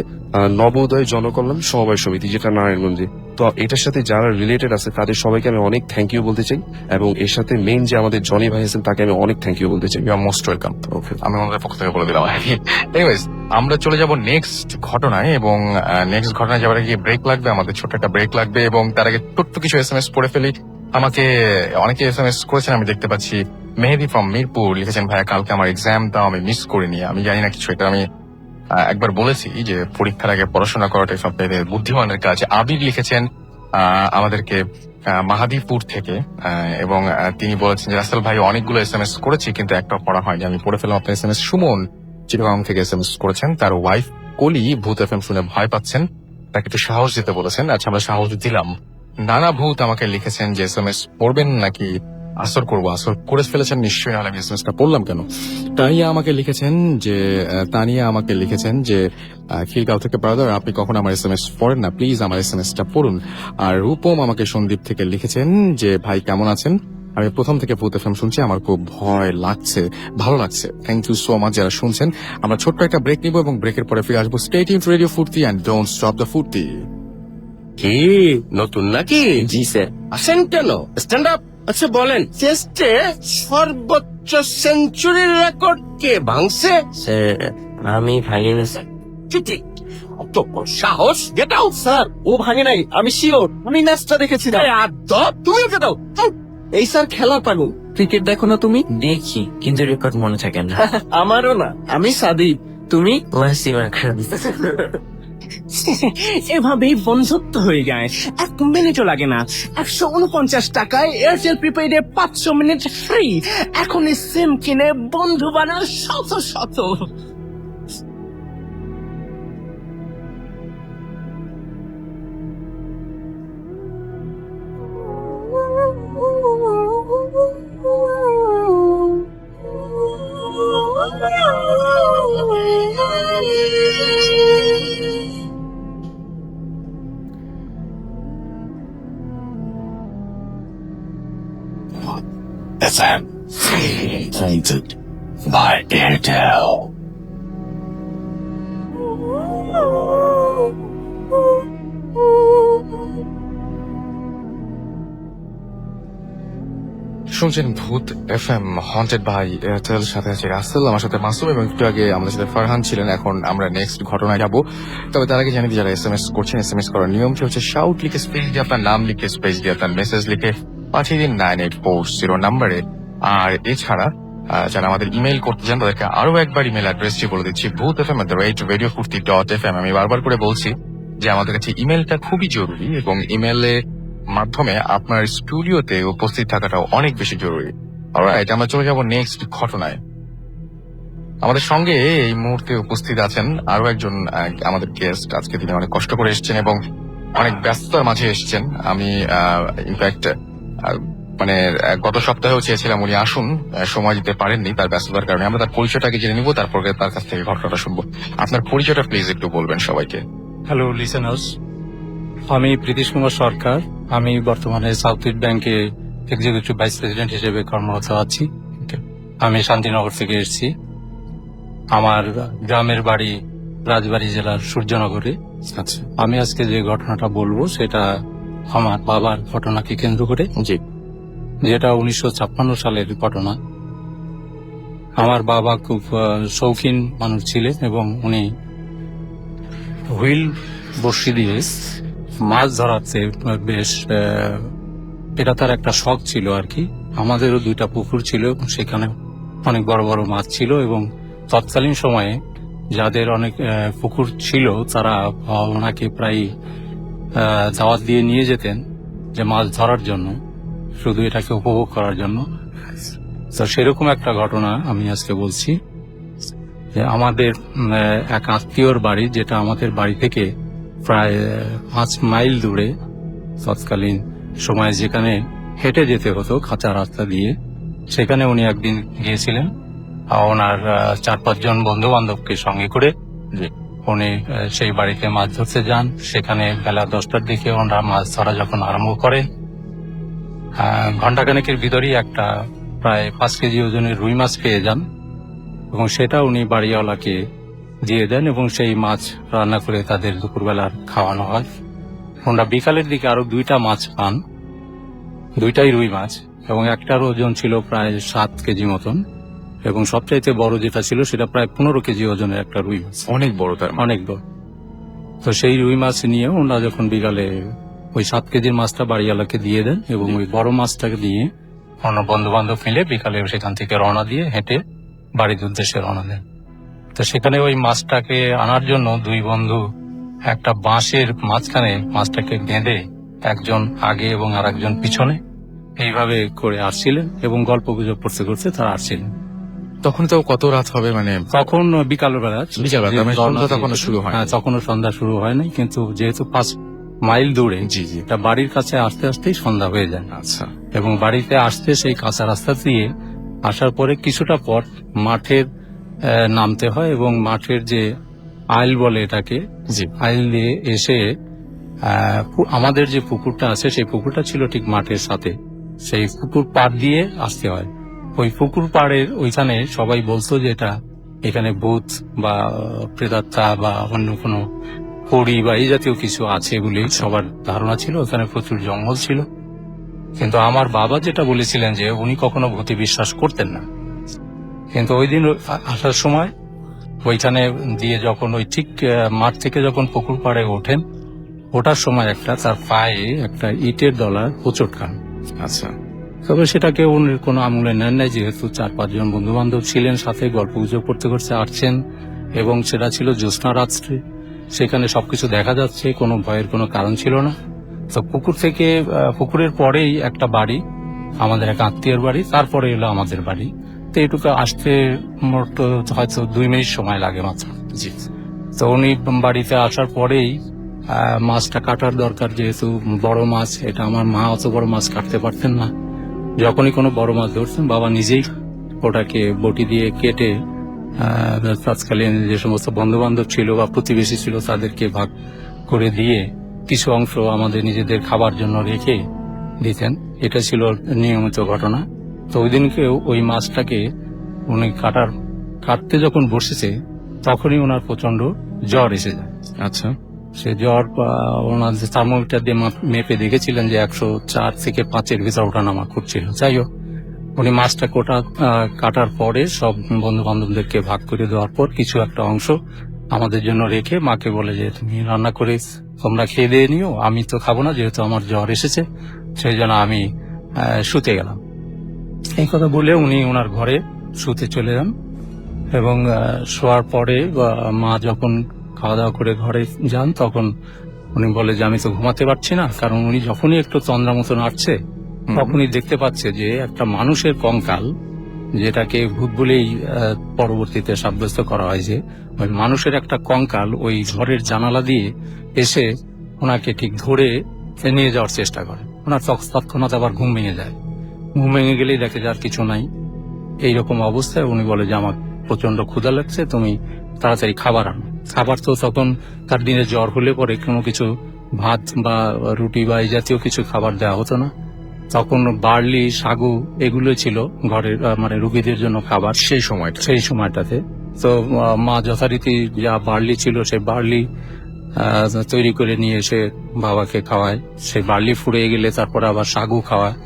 S3: নবোদয় জনকল্যাণ সমবায় সমিতি, যেটা নারায়ণগঞ্জে। তো এটার সাথে যারা রিলেটেড আছে তাদের সবাইকে আমি অনেক থ্যাংক ইউ বলতে চাই, এবং এর সাথে মেইন যে আমাদের জনি ভাই আছেন তাকে আমি অনেক থ্যাংক ইউ বলতে চাই।
S1: You are most welcome. আমি আমাদের পক্ষ থেকে বলে দিলাম। এনিওয়েজ, আমরা চলে যাব নেক্সট ঘটনায়, এবং নেক্সট ঘটনায় যাওয়ার আগে ব্রেক লাগবে, আমাদের ছোট একটা ব্রেক লাগবে, এবং তার আগে ছোট্ট কিছু এসএমএস পড়ে ফেলি। আমাকে অনেকে এসএমএস করেছেন, আমি দেখতে পাচ্ছি। মেহেদি ফ্রম মিরপুর লিখেছেন, ভাইয়া কালকে আমার এক্সাম, তাও আমি মিস করিনি। আমি জানি না কিছু, এটা আমি একবার বলেছি যে পরীক্ষার আগে পড়াশোনা করাটা সবথেকে বুদ্ধিমানের কাজ। আবির লিখেছেন আমাদেরকে মাহাদিপুর থেকে, এবং তিনি বলেছেন যে রাসেল ভাই অনেকগুলো এসএমএস করেছি কিন্তু একটা পড়া হয়নি, আমি পড়ে ফেলাম আপনার এসএমএস। সুমন চিটাগাং থেকে এসএমএস করেছেন, তার ওয়াইফ কলি ভূত এফএম শুনে ভয় পাচ্ছেন, তাকে একটু সাহস দিতে বলেছেন। আচ্ছা, আমরা সাহস দিলাম। নানা ভূত আমাকে লিখেছেন যে এসএমএস পড়বেন নাকি আসর করবো। আসর করে ফেলেছেন নিশ্চয়ই, নাহলে আমি এসএমএসটা পড়লাম কেন। তানিয়া আমাকে লিখেছেন যে খিলগাঁও থেকে, ব্রাদার আপনি কখন আমার এসএমএস পড়েন না, প্লিজ আমার এসএমএসটা পড়ুন। আর রূপম আমাকে সন্দীপ থেকে লিখেছেন যে ভাই কেমন আছেন, আমি প্রথম থেকে ভূত এফএম শুনছি, আমার খুব ভয় লাগছে, ভালো লাগছে। থ্যাংক ইউ সো মাচ যারা শুনছেন। আমরা ছোট্ট একটা ব্রেক নিব এবং ব্রেকের পরে ফিরে আসবো। স্টে টিউনড টু রেডিও ফুর্তি এন্ড ডোন্ট স্টপ দ্য ফুর্তি।
S4: কি নতুন নাকি? জি স্যার। আসেন কেন, স্ট্যান্ড আপ। আচ্ছা বলেন, টেস্টে সর্বোচ্চ সেঞ্চুরির রেকর্ড কে ভাঙছে?
S5: স্যার আমি ভাঙিনি স্যার।
S4: ঠিক, অত বড় সাহস! Get out!
S5: স্যার ও ভাঙে নাই, আমি শিওর, আমি ম্যাচটা দেখেছিলাম।
S4: তুমিও গেট আউট।
S5: এই স্যার খেলা পাগল, ক্রিকেট দেখো না তুমি?
S6: দেখি কিন্তু রেকর্ড মনে থাকে না।
S5: আমারও না, আমি সাদিক, তুমি?
S6: ওয়াসিম আকরাম।
S4: এভাবেই বন্ধুত্ব হয়ে যায়, 1 মিনিটও লাগে না। 149 টাকায় এয়ারটেল প্রিপেইডে 500 মিনিট ফ্রি। এখন এই সিম কিনে বন্ধু বানাও শত শত।
S6: FM presented by Airtel.
S1: শুনছেন ভূত এফএম হন্টেড বাই এয়ারটেল, সাথে আছে রাসেল, আমার সাথে মাসুম, এবং একটু আগে আমাদের সাথে ফারহান ছিলেন। এখন আমরা নেক্সট ঘটনায় যাব। তবে তার আগে জানিয়ে দিই, যারা এসএমএস করছেন, এসএমএস করার নিয়মটি হচ্ছে শাউট লিখে স্পেস দিয়ে আপনার নাম লিখে স্পেস দিয়ে আপনার মেসেজ লিখে পাঠিয়ে দিন 9840 নাম্বারে। আর এছাড়া যারা আমাদের ইমেল করতে চান তাদেরকে আরো একবার ইমেল অ্যাড্রেসটি বলে দিচ্ছি, boothfm@radiofurti.fm। আমি বারবার করে বলছি যে আমাদের কাছে ইমেলটা খুবই জরুরি, এবং ইমেলে মাধ্যমে আপনার স্টুডিওতে উপস্থিত থাকাটাও অনেক বেশি জরুরি। অলরাইট, আমরা চলে যাব নেক্সট ঘটনায়। আমাদের সঙ্গে এই মুহূর্তে উপস্থিত আছেন আরো একজন আমাদের গেস্ট। আজকে তিনি অনেক কষ্ট করে এসেছেন এবং অনেক ব্যস্ততার মাঝে এসেছেন। আমি ইনফ্যাক্ট মানে গত সপ্তাহেও চেয়েছিলাম উনি আসুন, সময় দিতে পারেননি তার ব্যস্ততার কারণে। আমরা তার পরিচয়টাকে জেনে নিব, তারপর তার কাছ থেকে ঘটনাটা শুনবো। আপনার পরিচয়টা প্লিজ একটু বলবেন সবাইকে।
S7: হ্যালো লিসেনার্স, আমি প্রীতিশ কুমার সরকার। আমি বর্তমানে সাউথ ইস্ট ব্যাংকে এক্সিকিউটিভ ভাইস প্রেসিডেন্ট হিসেবে কর্মরত আছি। আমি শান্তিনগর থেকে এসেছি। আমার গ্রামের বাড়ি রাজবাড়ী জেলার সূর্যনগরে।
S2: আচ্ছা,
S7: আমি আজকে যে ঘটনাটা বলবো সেটা আমার বাবার ঘটনাকে কেন্দ্র করে,
S2: জি,
S7: যেটা 1956 সালের ঘটনা। আমার বাবা খুব শৌখিন মানুষ ছিলেন এবং উনি হুইল বড়শি দিয়ে মাছ ধরাতে বেশ এটা তার একটা শখ ছিল আর কি। আমাদেরও 2টা পুকুর ছিল এবং সেখানে অনেক বড় বড় মাছ ছিল, এবং তৎকালীন সময়ে যাদের অনেক পুকুর ছিল তারা ওনাকে প্রায় দাওয়াত দিয়ে নিয়ে যেতেন যে মাছ ধরার জন্য, শুধু এটাকে উপভোগ করার জন্য। তো সেরকম একটা ঘটনা আমি আজকে বলছি যে আমাদের এক আত্মীয়র বাড়ি, যেটা আমাদের বাড়ি থেকে প্রায় 5 মাইল দূরে, তৎকালীন সময়ে যেখানে হেঁটে যেতে হতো কাঁচা রাস্তা দিয়ে, সেখানে উনি একদিন গিয়েছিলেন। ওনার 4-5 জন বন্ধু বান্ধবকে সঙ্গে করে উনি সেই বাড়িতে মাছ ধরতে যান। সেখানে বেলা 10টার দিকে ওনারা মাছ ধরা যখন আরম্ভ করেন, ঘন্টাখানেকের ভিতরেই একটা প্রায় 5 কেজি ওজনের রুই মাছ পেয়ে যান, এবং সেটা উনি বাড়িওয়ালাকে দিয়ে দেন, এবং সেই মাছ রান্না করে তাদের দুপুরবেলার খাওয়ানো হয়। ওনারা বিকালের দিকে আরো 2টা মাছ পান, 2টাই রুই মাছ, এবং একটার ওজন ছিল প্রায় 7 কেজি মতন, এবং সবচাইতে বড় যেটা ছিল সেটা প্রায় 15 কেজি ওজনের একটা রুই মাছ,
S1: অনেক বড়, তার মানে।
S7: অনেক বড়। তো সেই রুই মাছ নিয়ে ওনারা যখন বিকালে ওই 7 কেজির মাছটা বাড়িওয়ালাকে দিয়ে দেন, এবং ওই বড় মাছটাকে দিয়ে অন্য বন্ধু বান্ধব মিলে বিকালে সেখান থেকে রওনা দিয়ে হেঁটে বাড়ির উদ্দেশ্যে রওনা দেন। তো সেখানে ওই মাছটাকে আনার জন্য 2 বন্ধু একটা বাঁশের মাঝখানে মাছটাকে বেঁধে একজন আগে এবং আর একজন পিছনে এইভাবে করে আসছিলেন, এবং গল্প গুজব করতে করতে তারা আসছিলেন।
S1: তখন তো কত রাত হবে, মানে
S7: তখন বিকালবেলা,
S1: বিকালবেলা, মানে সন্ধ্যা তখনও শুরু হয়?
S7: হ্যাঁ, তখনও সন্ধ্যা শুরু হয় নাই, কিন্তু যেহেতু 5 মাইল দূরে,
S1: জি জি,
S7: এটা বাড়ির কাছে আসতে আসতেই সন্ধ্যা হয়ে যায়।
S1: আচ্ছা।
S7: এবং বাড়িতে আসতে সেই কাঁচা রাস্তা দিয়ে আসার পরে কিছুটা পর মাঠের নামতে হয়, এবং মাঠের যে আইল বলে এটাকে,
S1: জি,
S7: আইল দিয়ে এসে আমাদের যে পুকুরটা আছে সেই পুকুরটা ছিল ঠিক মাঠের সাথে, সেই পুকুর পাড় দিয়ে আসতে হয়। ওই পুকুর পাড়ের ওইখানে সবাই বলতো যে এখানে ভূত বা প্রেতাত্মা বা অন্য কোনো পড়ি বা এই জাতীয় কিছু আছে বলে সবার ধারণা ছিল। ওখানে প্রচুর জঙ্গল ছিল, কিন্তু আমার বাবা যেটা বলেছিলেন যে উনি কখনো ভূতে বিশ্বাস করতেন না। কিন্তু ওই দিন আসার সময় ওইখানে দিয়ে যখন ওই ঠিক মাঠ থেকে যখন পুকুর পাড়ে ওঠেন, ওঠার সময় তার পায়ে একটা ইটের ডলার হোঁচট খান।
S1: আচ্ছা।
S7: তবে সেটাকে উনি কোনো আমলে নেন নাই, যেহেতু 4-5 জন বন্ধু বান্ধব ছিলেন সাথে, গল্প গুজব করতে করতে আসছেন, এবং সেটা ছিল জ্যোৎস্না রাত্রে। সেখানে সবকিছু দেখা যাচ্ছে, কোনো ভয়ের কোনো কারণ ছিল না। তো পুকুরের পরেই একটা বাড়ি, আমাদের এক আত্মীয়ের বাড়ি, তারপরে এলো আমাদের বাড়ি। তো এটুকু আসতে মোট হয়তো 2 মিনিট সময় লাগে মাত্র।
S2: জি।
S7: তো উনি বাড়িতে আসার পরেই মাছটা কাটার দরকার, যেহেতু বড় মাছ, এটা আমার মা অত বড় মাছ কাটতে পারতেন না। যখনই কোনো বড় মাছ ধরতেন বাবা নিজেই ওটাকে বটি দিয়ে কেটে তৎকালীন যে সমস্ত বন্ধু বান্ধব ছিল বা প্রতিবেশী ছিল তাদেরকে ভাগ করে দিয়ে কিছু অংশ আমাদের নিজেদের খাবার জন্য রেখে দিতেন। এটা ছিল নিয়মিত ঘটনা। তো ওই দিনকেও ওই মাছটাকে উনি কাটতে যখন বসেছে তখনই ওনার প্রচন্ড জ্বর এসে যায়।
S2: আচ্ছা।
S7: সে জ্বর ওনার যে থার্মোমিটার দিয়ে মেপে দেখেছিলেন যে 104 থেকে 5-এর ভিতর ওঠানামা করছিল। যাই হোক, উনি মাছটা কাটার পরে সব বন্ধু বান্ধবদেরকে ভাগ করে দেওয়ার পর কিছু একটা অংশ আমাদের জন্য রেখে মাকে বলে যে তুমি রান্না করে তোমরা খেয়ে দিয়ে নিও, আমি তো খাবো না, যেহেতু আমার জ্বর এসেছে, সেই জন্য আমি শুতে গেলাম। এই কথা বলে উনি ওনার ঘরে শুতে চলে যান এবং শোয়ার পরে মা যখন খাওয়া দাওয়া করে ঘরে যান তখন উনি বলে যে আমি তো ঘুমাতে পারছি না, কারণ উনি যখনই একটু তন্দ্রা মতো নাড়ছে তখনই দেখতে পাচ্ছে যে একটা মানুষের কঙ্কাল, যেটাকে ভূত বলেই পরবর্তীতে সাব্যস্ত করা হয়, যে ওই মানুষের একটা কঙ্কাল ওই ঘরের জানালা দিয়ে এসে ওনাকে ঠিক ধরে নিয়ে যাওয়ার চেষ্টা করে। ওনার তৎক্ষণাৎ আবার ঘুম ভেঙে যায়। ঘুম ভেঙে গেলেই দেখে যার কিছু নাই। এইরকম অবস্থায় উনি বলে যে আমার প্রচন্ড ক্ষুধা লাগছে, তুমি তাড়াতাড়ি খাবার আনো। খাবার তো তখন তার দিনে জ্বর হলে পরে কোনো কিছু ভাত বা রুটি বা এই জাতীয় কিছু খাবার দেওয়া হতো না। তখন বার্লি, সাগু এগুলো ছিল ঘরের মানে রুগীদের জন্য খাবার সেই সময়টাতে। তো মা যথারীতি যা বার্লি ছিল সেই বার্লি তৈরি করে নিয়ে এসে বাবাকে খাওয়ায়। সেই বার্লি ফুরিয়ে গেলে তারপরে আবার সাগু খাওয়ায়।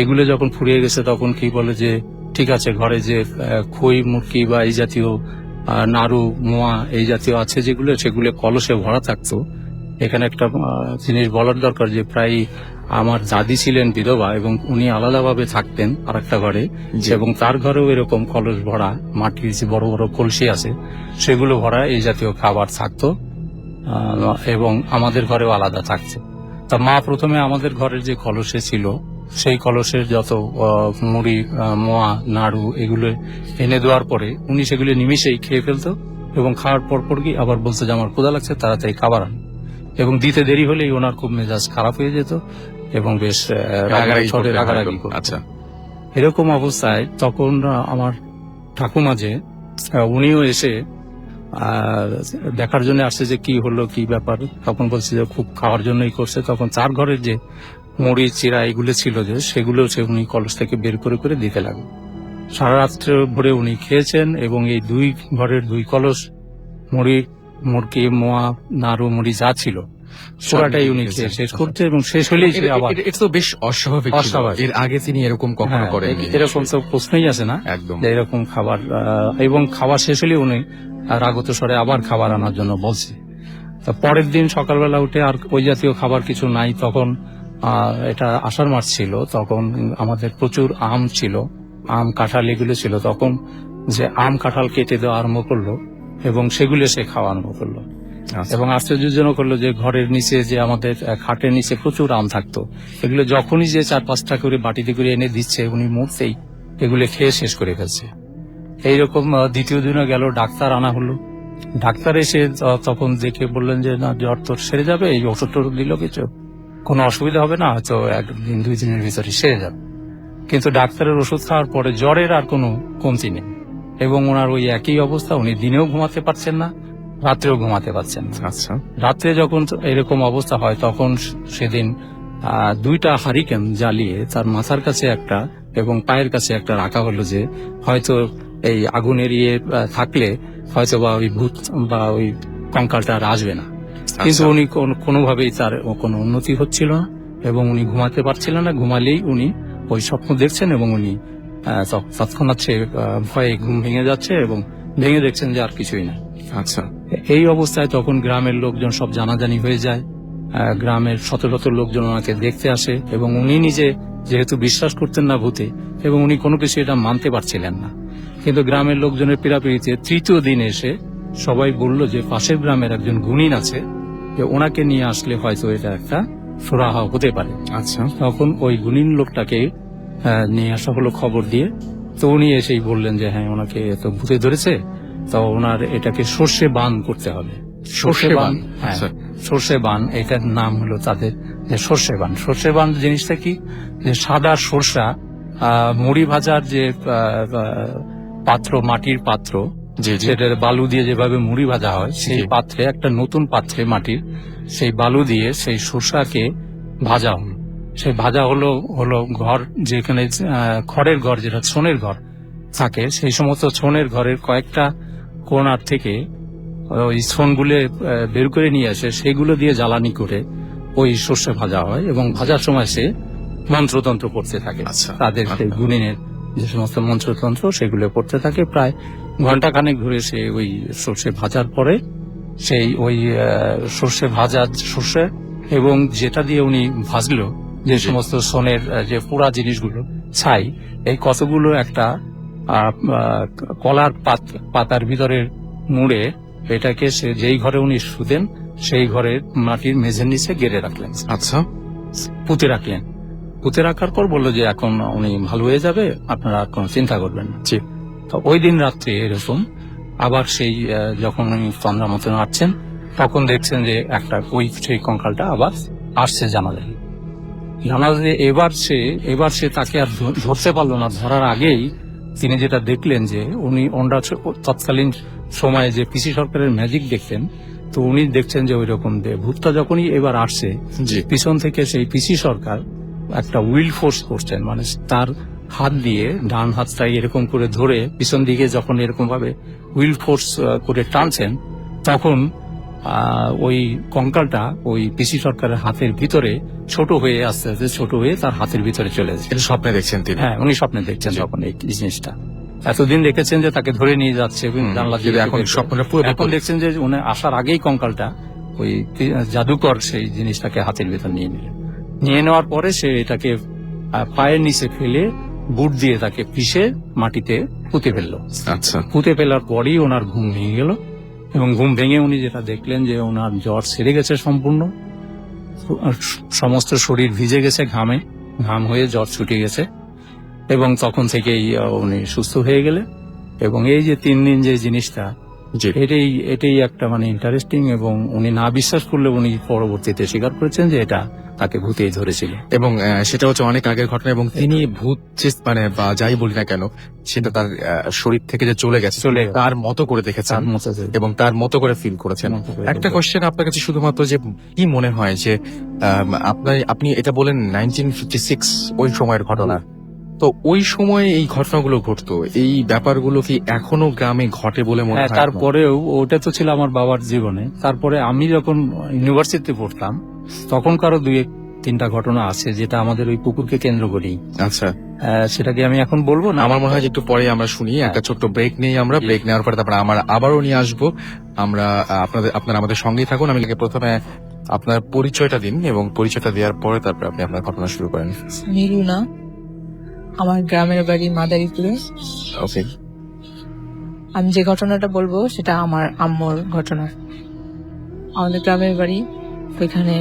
S7: এগুলো যখন ফুরিয়ে গেছে তখন কি বলে যে ঠিক আছে, ঘরে যে খই মুরগি বা এই জাতীয় নাড়ু, মোয়া এই জাতীয় আছে যেগুলো, সেগুলো কলসে ভরা থাকতো। এখানে একটা জিনিস বলার দরকার যে প্রায় আমার দাদি ছিলেন বিধবা এবং উনি আলাদাভাবে থাকতেন আর একটা ঘরে, এবং তার ঘরেও এরকম কলস ভরা মাটির যে বড় বড় কলসি আছে সেগুলো ভরা এই জাতীয় খাবার থাকতো, এবং আমাদের ঘরেও আলাদা থাকছে। তা মা প্রথমে আমাদের ঘরের যে কলসে ছিল সেই কলসের যত মুড়ি, মোয়া, নাড়ু এগুলো এনে দেওয়ার পরে উনি সেগুলো নিমিশেই খেয়ে ফেলতো এবং খাওয়ার পর কি আবার বলতো যে আমার ক্ষুধা লাগছে, তাড়াতাড়ি খাবার আন। এবং দিতে দেরি হলেই ওনার খুব মেজাজ খারাপ হয়ে যেত এবং বেশ রাগারাগি করতো।
S2: আচ্ছা।
S7: এরকম অবস্থায় তখন আমার ঠাকুমা যে উনিও এসে দেখার জন্য আসছে যে কি হলো, কি ব্যাপার। তখন বলছে যে খুব খাওয়ার জন্যই করছে। তখন তার ঘরের যে মুড়ি, চিরা এগুলো ছিল যে সেগুলো উনি কলস থেকে বের করে করে দিতে লাগলো। সারা রাত্রে ভরে উনি খেয়েছেন এবং এই দুই ঘরের 2 কলস মুরগি, মোয়া, নাড়ু, মুড়ি যা ছিল পুরাটাই উনি খেয়ে শেষ করতে, এবং শেষ হলেই সে আবার
S2: এটা তো বেশ অস্বাভাবিক ছিল। এর আগে তিনি এরকম কখনো করেননি।
S7: এরকম তো প্রশ্নই আছে না
S2: একদম।
S7: যে এরকম খাবার, এবং খাবার শেষ হলে উনি রাগত স্বরে আবার খাবার আনার জন্য বলছে। তা পরের দিন সকালবেলা উঠে আর ওই জাতীয় খাবার কিছু নাই। তখন এটা আষাঢ় মাস ছিল, তখন আমাদের প্রচুর আম ছিল, আম কাঁঠাল এগুলো ছিল। তখন যে আম কাঁঠাল কেটে দেওয়া আরম্ভ করলো এবং সেগুলো সে খাওয়া আরম্ভ করলো। এবং আশ্চর্যজনক হলো যে ঘরের নিচে যে আমাদের খাটের নিচে প্রচুর আম থাকতো, এগুলো যখনই যে 4-5টা করে বাটিতে করে এনে দিচ্ছে উনি মুহূর্তেই এগুলো খেয়ে শেষ করে ফেলছে। এইরকম দ্বিতীয় দিনও গেল, ডাক্তার আনা হলো। ডাক্তার এসে তখন দেখে বললেন যে না, জ্বর তোর সেরে যাবে, এই ওষুধ টষুধ দিল, কিছু কোনো অসুবিধা হবে না, হয়তো 1-2 দিনের ভিতরে সেরে যাবে। কিন্তু ডাক্তারের ওষুধ খাওয়ার পরে জ্বরের আর কোনো কমতি নেই এবং ওনার ওই একই অবস্থা। উনি দিনেও ঘুমাতে পারছেন না, রাত্রেও ঘুমাতে পারছেন না।
S2: আচ্ছা।
S7: রাত্রে যখন এরকম অবস্থা হয় তখন সেদিন 2টা হারিকেন জ্বালিয়ে তার মাথার কাছে একটা এবং পায়ের কাছে একটা রাখা হলো, যে হয়তো এই আগুন এড়িয়ে থাকলে হয়তো বা ওই ভূত বা ওই কঙ্কালটা আর আসবে না। কিন্তু উনি কোনোভাবেই তার কোনো উন্নতি হচ্ছিল না এবং উনি ঘুমাতে পারছিলেন না। ঘুমালেই উনি ওই স্বপ্ন দেখছেন এবং উনি তৎক্ষণাৎ ভয়ে ঘুম ভেঙে যাচ্ছে এবং ভেঙে দেখছেন যে আর কিছুই না।
S2: আচ্ছা।
S7: এই অবস্থায় তখন গ্রামের লোকজন সব জানাজানি হয়ে যায়। গ্রামের শত শত লোকজন ওনাকে দেখতে আসে এবং উনি নিজে যেহেতু বিশ্বাস করতেন না ভূতে এবং উনি কোনো কিছু এটা মানতে পারছিলেন না, কিন্তু গ্রামের লোকজনের পীড়াপিড়িতে 3য় দিন এসে সবাই বলল যে পাশের গ্রামের একজন গুণিন আছে, যে ওনাকে নিয়ে আসলে হয়তো এটা একটা সুরাহা হতে পারে।
S2: আচ্ছা,
S7: তখন ওই গুণিন লোকটাকে নিয়ে আসা হলো খবর দিয়ে। তো উনি এসেই বললেন যে হ্যাঁ, ওনাকে তো ভূতে ধরেছে, তো ওনার এটাকে সর্ষে বান করতে হবে।
S2: সর্ষে বান,
S7: হ্যাঁ,
S2: আচ্ছা।
S7: সর্ষে বান, এটার নাম হলো তাদের যে সর্ষে বান। সর্ষে বান জিনিসটা কি, যে সাদা সর্ষা, মুড়ি ভাজার যে পাত্র, মাটির পাত্র,
S2: জি জি,
S7: সেটার বালু দিয়ে যেভাবে মুড়ি ভাজা হয়, সেই
S2: জি।
S7: পাত্রে, একটা নতুন পাত্রে মাটির, সেই বালু দিয়ে সেই সর্ষাকে ভাজা হলো। সেই ভাজা হলো হলো ঘর, যেখানে খড়ের ঘর, যেটা ছনের ঘর থাকে, সেই সমস্ত ছনের ঘরের কয়েকটা কোণার থেকে ওই ছনগুলো বের করে নিয়ে আসে, সেগুলো দিয়ে জ্বালানি করে ওই সর্ষে ভাজা হয়, এবং ভাজার সময় সে মন্ত্রতন্ত্র পড়তে থাকে।
S2: আচ্ছা।
S7: তাদের সেই গুণিনের যে সমস্ত মন্ত্রতন্ত্র, সেগুলো পড়তে থাকে। প্রায় ঘন্টাখানেক ধরে সে ওই সর্ষে ভাজার পরে সেই ওই সর্ষে ভাজা সর্ষে এবং যেটা দিয়ে উনি ভাজলো, যে সমস্ত সোনের যে পোড়া জিনিসগুলো, ছাই, এই কতগুলো একটা কলার পাতার ভিতরে মুড়ে এটাকে সে যেই ঘরে উনি শুতেন, সেই ঘরের মাটির মেঝের নিচে গেড়ে রাখলেন,
S2: আচ্ছা,
S7: পুঁতে রাখলেন। পুঁতে রাখার পর বললো যে এখন উনি ভালো হয়ে যাবে, আপনারা আর কোনো চিন্তা করবেন না।
S2: জি।
S7: তো ওই দিন রাত্রে এরকম আবার সেই যখন উনি তন্দ্রা মতন আসছেন, তখন দেখছেন যে একটা ওই সেই কঙ্কালটা আবার আসছে জানালায়। জানালায় এবার সে তাকে আর ধরতে পারলো না। ধরার আগেই তিনি যেটা দেখলেন, যে উনি ওনারা তৎকালীন সময়ে যে পিসি সরকারের ম্যাজিক দেখতেন, তো উনি দেখছেন যে ওই রকম যে ভূতটা যখনই এবার আসছে,
S2: জি।
S7: পিছন থেকে সেই পিসি সরকার একটা উইল ফোর্স করছেন, মানে তার হাত দিয়ে ডান হাতটাই এরকম করে ধরে পিছন দিকে যখন এরকম ভাবে উইল ফোর্স করে টানছেন, তখন ওই কঙ্কালটা ওই পিসি সরকারের হাতের ভিতরে ছোট হয়ে আস্তে আস্তে ছোট হয়ে তার হাতের ভিতরে চলে যাচ্ছে।
S2: এটা স্বপ্নে দেখছেন তিনি?
S7: হ্যাঁ, উনি স্বপ্নে দেখছেন তখন এই জিনিসটা। এতদিন দেখেছেন যে তাকে ধরে নিয়ে যাচ্ছে জানলা দিয়ে,
S2: কিন্তু এখন স্বপ্নটা পুরো
S7: এখন দেখছেন যে উনি আসার আগেই কঙ্কালটা ওই জাদুকর সেই জিনিসটাকে হাতের ভিতর নিয়ে নিলেন। নিয়ে নেওয়ার পরে সে এটাকে পায়ের নিচে ফেলে বুট দিয়ে তাকে পিষে মাটিতে পুঁতে ফেললো।
S2: আচ্ছা,
S7: পুঁতে ফেলার পরই ওনার ঘুম ভেঙে গেল, এবং ঘুম ভেঙে উনি যেটা দেখলেন যে ওনার জ্বর সেরে গেছে সম্পূর্ণ, সমস্ত শরীর ভিজে গেছে ঘাম হয়ে জ্বর ছুটে গেছে, এবং তখন থেকেই উনি সুস্থ হয়ে গেলেন। এবং এই যে 3 দিন যে জিনিসটা,
S2: জি।
S7: এটাই একটা মানে ইন্টারেস্টিং, এবং উনি না বিশ্বাস করলে উনি পরবর্তীতে স্বীকার করেছেন যে এটা তাকে ভূতেই ধরেছিল।
S2: এবং সেটা হচ্ছে অনেক আগের ঘটনা, এবং তিনি ভূত যে মানে বা যাই বলি না কেন, সেটা তার শরীর থেকে যে চলে গেছে তার মতো করে দেখেছেন এবং তার মতো করে ফিল করেছেন। একটা কোশ্চেন আপনার কাছে শুধুমাত্র, যে কি মনে হয় যে আপনি এটা বলেন 1956 ওই সময়ের ঘটনা, তো ওই সময়ে এই ঘটনাগুলো ঘটতো, এই ব্যাপারগুলো কি এখনো গ্রামে ঘটে বলে মনে হয়?
S7: তারপরেও ওটা তো ছিল আমার বাবার জীবনে। তারপরে আমি যখন ইউনিভার্সিটিতে পড়তাম, তখনকারও 2-3টা ঘটনা আছে, যেটা আমাদের ওই পুকুরকে কেন্দ্র করেই।
S2: আচ্ছা,
S7: সেটাকে আমি এখন বলবো না,
S2: আমার মনে হয় যে একটু পরে আমরা শুনি, একটা ছোট্ট ব্রেক নেই আমরা, ব্রেক নেওয়ার পরে তারপরে আমরা আবারও নিয়ে আসবো। আমরা আপনারা আমাদের সঙ্গেই থাকুন। আমি প্রথমে আপনার পরিচয়টা দিন, এবং পরিচয়টা দেওয়ার পরে তারপরে আপনি আপনার ঘটনা শুরু করেন।
S8: মিরুনা, আমার গ্রামের বাড়ি মাদারীপুরে।
S2: ওকে।
S8: আমি যে ঘটনাটা বলবো সেটা আমার আম্মুর ঘটনা। আমাদের গ্রামের বাড়ি, ওইখানে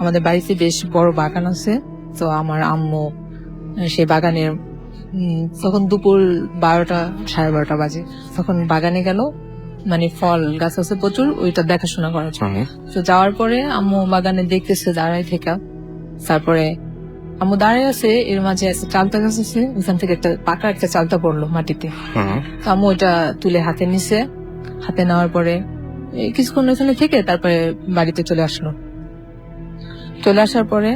S8: আমাদের বাড়িতে বেশ বড় বাগান আছে। তো আমার আম্মু সেই বাগানের তখন দুপুর 12টা 12:30 বাজে, তখন বাগানে গেল, মানে ফল গাছ আছে প্রচুর, ওইটা দেখাশোনা করার জন্য। তো যাওয়ার পরে আম্মু বাগানে দেখতেছে দাঁড়ায় থেকে। তারপরে আম্মু দাঁড়িয়ে আছে, এর মাঝে একটা চালতা গাছ আছে, ওইখান থেকে একটা পাকা একটা চালতা পড়লো মাটিতে। তো আম্মু ওইটা তুলে হাতে নিছে। হাতে নেওয়ার পরে কিছুক্ষণ ওইখানে থেকে তারপরে বাড়িতে চলে আসলো। চলে আসার পরে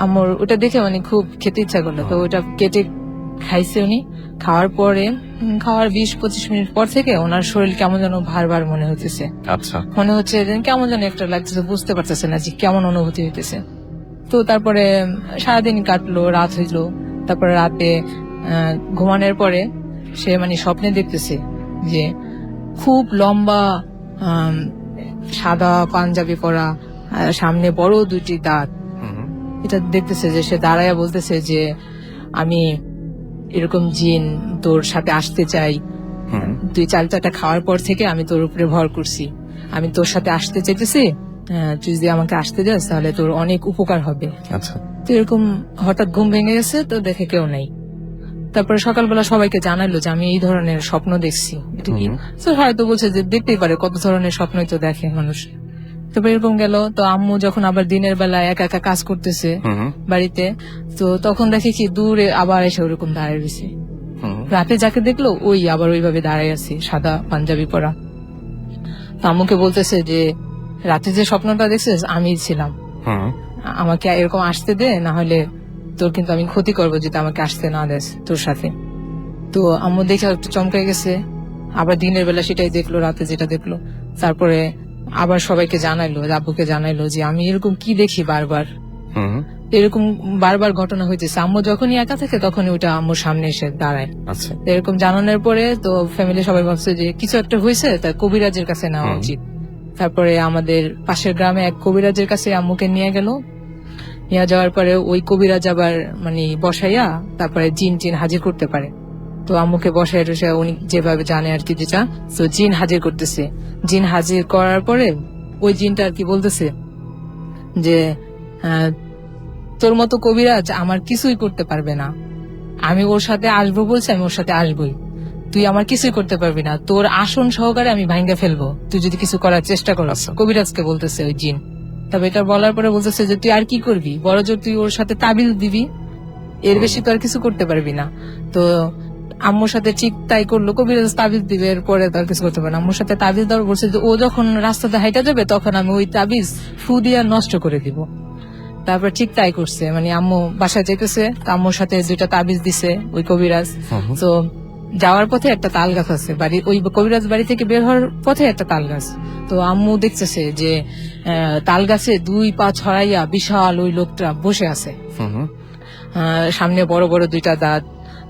S8: আম্মুর ওটা দেখে মানে খুব খেতে ইচ্ছা করলো, তো ওইটা কেটে খাইছে উনি। খাওয়ার পরে খাওয়ার 20-25 মিনিট পর থেকে ওনার শরীর কেমন যেন ভার ভার মনে হইতেছে।
S2: আচ্ছা,
S8: মনে হচ্ছে কেমন যেন একটা লাগতেছে, বুঝতে পারতেছে না যে কেমন অনুভূতি হইতেছে। তো তারপরে সারাদিন কাটলো, রাত হইলো। তারপরে রাতে ঘুমানোর পরে সে মানে স্বপ্নে দেখতেছে যে খুব লম্বা সাদা পাঞ্জাবি পরা, সামনে বড় 2টি দাঁত। এটা দেখতেছে যে সে দাঁড়াইয়া বলতেছে যে আমি এরকম জিন তোর সাথে আসতে চাই, তুই চাল চাটা খাওয়ার পর থেকে আমি তোর উপরে ভর করছি, আমি তোর সাথে আসতে চাইতেছি, তুই যদি আমাকে আসতে যাস তাহলে তোর অনেক উপকার হবে।
S2: আচ্ছা।
S8: তো এরকম হঠাৎ ঘুম ভেঙে গেছে, তো দেখে কেউ নেই। তারপরে সকালবেলা সবাইকে জানাইলো যে আমি এই ধরনের স্বপ্ন দেখছি। এটা কি? তো হয়তো বলছে যে দেখতেই পারে, কত ধরনের স্বপ্নই তো দেখে মানুষ। তারপর এরকম গেল। তো আম্মু যখন আবার দিনের বেলা একা একা কাজ করতেছে বাড়িতে, তো তখন দেখে কি দূরে আবার এসে ওরকম দাঁড়িয়ে রয়েছে। রাতে যাকে দেখলো ওই আবার ওইভাবে দাঁড়ায় আছে, সাদা পাঞ্জাবি পরা। তো আম্মুকে বলতেছে যে রাতে যে স্বপ্নটা দেখছিস আমি ছিলাম, আমাকে এরকম আসতে দে, না হলে তোর কিন্তু আমি ক্ষতি করবো যদি আমাকে আসতে না দেস তোর সাথে। তো আম্মু দেখে একটু চমকে গেছে, আবার দিনের বেলা সেটাই দেখলো, রাতে যেটা দেখলো। তারপরে আবার সবাইকে জানাইলো, আব্বুকে জানাইলো যে আমি এরকম কি দেখি বারবার, এরকম বারবার ঘটনা হইতেছে। আম্মু যখনই একা থাকে তখনই ওটা আম্মুর সামনে এসে দাঁড়ায়।
S2: আচ্ছা।
S8: এরকম জানানোর পরে তো ফ্যামিলি সবাই ভাবছে যে কিছু একটা হয়েছে, তাই কবিরাজের কাছে নেওয়া উচিত। তারপরে আমাদের পাশের গ্রামে এক কবিরাজের কাছে আম্মুকে নিয়ে গেল। নিয়ে যাওয়ার পরে ওই কবিরাজ আবার মানে বসাইয়া তারপরে জিন টিন হাজির করতে পারে। তো আম্মুকে বসায় টসায় উনি যেভাবে জানে আর কি, যেটা তো জিন হাজির করতেছে। জিন হাজির করার পরে ওই জিনটা আর কি বলতেছে যে তোর মতো কবিরাজ আমার কিছুই করতে পারবে না, আমি ওর সাথে আসবো বলছি, আমি ওর সাথে আসবোই, তুই আমার কিছুই করতে পারবি না, তোর আসন সহকারে আমি ভাঙ্গা ফেলবো তুই যদি কিছু করার চেষ্টা করিস। কবিরাজকে বলতেছে ওই জিন। তবে এটা বলার পরে বলতেছে যে তুই আর কি করবি, বড় জোর তুই ওর সাথে তাবিজ দিবি, এর বেশি তো আর কিছু করতে পারবি না। তো আম্মুর সাথে ঠিক তাই করলো, কবিরাজ তাবিজ দিবে, এরপরে তার কিছু করতে পারে না। আম্মুর সাথে তাবিজ দেওয়ার বলছে যে ও যখন রাস্তাতে হাইটা যাবে তখন আমি ওই তাবিজ ফু দিয়া নষ্ট করে দিব। তারপর ঠিক তাই করছে, মানে আম্মু বাসায় যেতেছে, আম্মুর সাথে 2টা তাবিজ দিছে ওই কবিরাজ। তো যাওয়ার পথে একটা তাল গাছ আছে বাড়ি, ওই কবিরাজ বাড়ি থেকে বের হওয়ার পথে একটা তাল গাছ। তো আম্মু দেখতেছে যে তাল গাছে 2 পা ছড়াইয়া বিশাল ওই লোকটা বসে আছে, সামনে বড় বড় 2টা দাঁত।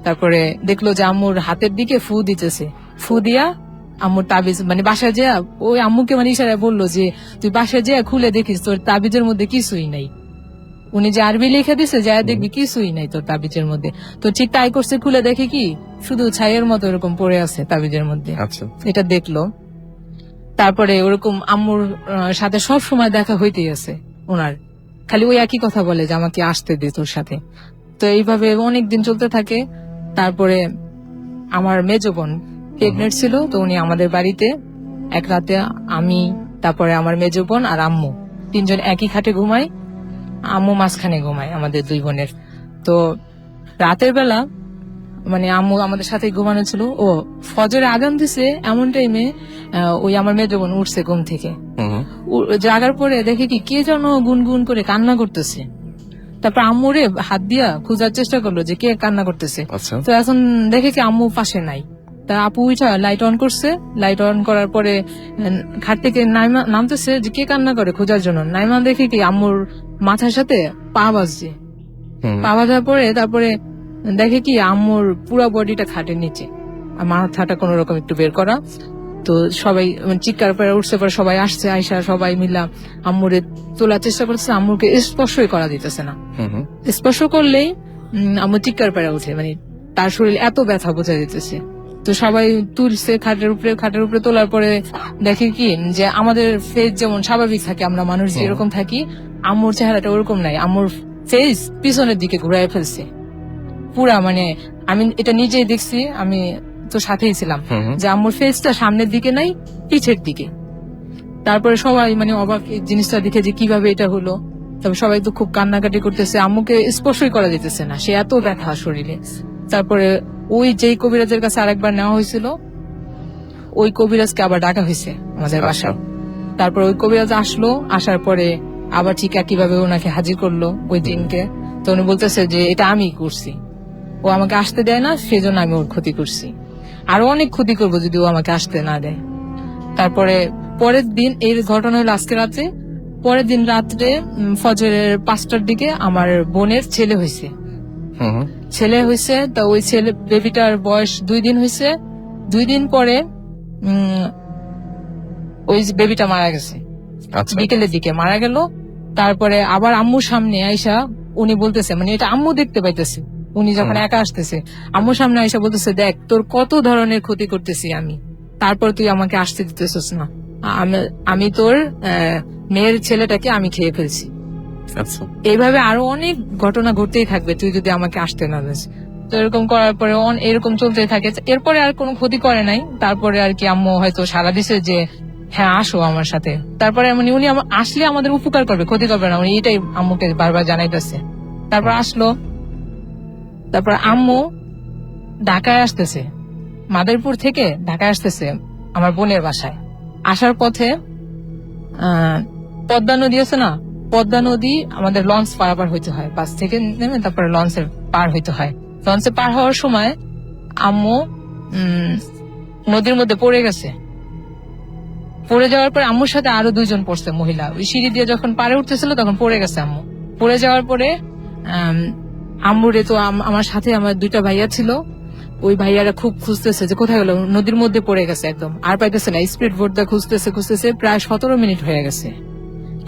S8: তারপরে দেখলো যে আম্মুর হাতের দিকে ফু দিতেছে, ফু দিয়া আম্মুর তাবিজ মানে বাসায় যেয়া ওই আম্মুকে মানে ইশারায় বললো যে তুই বাসায় যেয়া খুলে দেখিস তোর তাবিজের মধ্যে কিছুই নাই। উনি যে আরবি লিখে দিছে যা দেখবি কিছুই নাই তোর তাবিজের মধ্যে। তো ঠিক তাই করছে, খুলে দেখে কি শুধু ছাইয়ের মতো এরকম পড়ে আছে তাবিজের মধ্যে।
S2: আচ্ছা।
S8: এটা দেখলো। তারপরে ওরকম আম্মুর সাথে সব সময় দেখা হইতেই আছে ওনার, খালি ওই একই কথা বলে যে আমাকে আসতে দে তোর সাথে। তো এইভাবে অনেকদিন চলতে থাকে। তারপরে আমার মেজো বোন প্রেগনেন্ট ছিল, তো উনি আমাদের বাড়িতে এক রাতে আমি, তারপরে আমার মেজো বোন আর আম্মু 3জন একই খাটে ঘুমাই, আম্মু মাঝখানে ঘুমায় আমাদের 2 বোনের। তো রাতের বেলা মানে আম্মু আমাদের সাথে ঘুমানো ছিল, ও ফজরে আজান দিছে এমন টাইমে ওই আমার মেজো বোন উঠছে ঘুম থেকে। জাগার পরে দেখে কি কে যেন গুনগুন করে কান্না করতেছে। তারপর আম্মুরে হাত দিয়া খোঁজার চেষ্টা করলো যে কে কান্না করতেছে। তো এখন দেখে কি আম্মু পাশে নাই। তা আপু উঠা লাইট অন করছে, লাইট অন করার পরে ঘাট থেকে নামতেছে যে কে কান্না করে খোঁজার জন্য। নাইমা দেখে কি আম্মুর মাথার সাথে পা বাজছে, পা বাজার পরে তারপরে দেখে কি আম্মুর পুরো বডিটা খাটের নিচে, আর মাথাটা কোন রকম একটু বের করা। তো সবাই চিৎকার করে উঠছে, পরে সবাই আসছে, আয়সা সবাই মিলা আম্মুরে তোলার চেষ্টা করছে, আম্মুকে স্পর্শই করা দিতেছে না। স্পর্শ করলেই আম্মু চিৎকার পেরে উঠে, মানে তার শরীর এত ব্যথা বোঝা দিতেছে। তো সবাই তুলছে খাটের উপরে তোলার পরে দেখে কি যে আমাদের ফেস যেমন স্বাভাবিক থাকে, আমরা মানুষ যেরকম থাকি, আম্মুর চেহারাটা ওরকম নাই। আম্মুর ফেস পিছনের দিকে ঘুরাই ফেলছে পুরা, মানে আমি এটা নিজেই দেখছি, আমি তো সাথেই ছিলাম, যে আম্মুর ফেসটা সামনের দিকে নাই, পিছের দিকে। তারপরে সবাই মানে অবাক এই জিনিসটা দেখে যে কিভাবে এটা হলো। তবে সবাই তো খুব কান্নাকাটি করতেছে, আম্মুকে স্পর্শই করা যেতেছে না, সে এত ব্যথা শরীরে। তারপরে ওই যেই কবিরাজের কাছে আরেকবার নেওয়া হয়েছিল, ওই কবিরাজকে আবার ডাকা হয়েছে আমাদের বাসায়। তারপর ওই কবিরাজ আসলো, আসার পরে আবার ঠিক একইভাবে ওনাকে হাজির করলো ওই দিনকে। তো উনি বলতেছে যে এটা আমি করছি, ও আমাকে আসতে দেয় না, সেজন্য আমি ওর ক্ষতি করছি, আরো অনেক ক্ষতি করবো যদি ও আমাকে আসতে না দেয়। তারপরে পরের দিন এই ঘটনা হলো আজকে রাতে। পরের দিন রাত্রে ফজরের 5টার দিকে আমার বোনের ছেলে হয়েছে। তা ওই ছেলে বেবিটার বয়স 2 দিন হয়েছে। 2 দিন পরে ওই বেবিটা মারা গেছে, বিকেলের দিকে মারা গেল। তারপরে আবার আম্মুর সামনে আইসা উনি বলতেছে, মানে এটা আম্মু দেখতে পাইতেছে, উনি যখন একা আসতেছে আম্মুর সামনে আইসা বলতেছে, দেখ তোর কত ধরনের ক্ষতি করতেছি আমি, তারপর তুই আমাকে আসতে দিতেছিস না, আমি তোর মেয়ের ছেলেটাকে আমি খেয়ে ফেলছি।
S2: আচ্ছা
S8: এইভাবে আরো অনেক ঘটনা ঘটতেই থাকবে তুই যদি আমাকে আসতে না দিস। তো এরকম করার পরে এরকম চলতেই থাকে। এরপরে আর কোনো ক্ষতি করে নাই। তারপরে আর কি আম্মু হয়তো সারা দিছে যে হ্যাঁ আসো আমার সাথে। তারপরে উনি আসলে আমাদের উপকার করবে, ক্ষতি করবে না, উনি এটাই আম্মুকে বারবার জানাইতেছে। তারপর আসলো, তারপর আম্মু ঢাকায় আসতেছে, মাদারীপুর থেকে ঢাকায় আসতেছে আমার বোনের বাসায়। আসার পথে পদ্মা নদী আছে না, পদ্মা নদী আমাদের লঞ্চ পারাপার হইতে হয়, বাস থেকে নেমে তারপরে লঞ্চের পার হইতে হয়। লঞ্চে পার হওয়ার সময় আম্মু নদীর মধ্যে পড়ে গেছে। পড়ে যাওয়ার পরে আম্মুর সাথে আরো 2 জন পড়ছে মহিলা। ওই সিঁড়ি দিয়ে যখন পারে উঠতেছিল তখন পড়ে গেছে আম্মু। পড়ে যাওয়ার পরে আম্মুরে তো আমার সাথে আমার 2টা ভাইয়া ছিল, ওই ভাইয়ারা খুব খুঁজতেছে যে কোথায় গেল, নদীর মধ্যে পড়ে গেছে একদম, আর পাইতেছে না। স্পিড বোট দিয়ে খুঁজতেছে প্রায় 17 মিনিট হয়ে গেছে।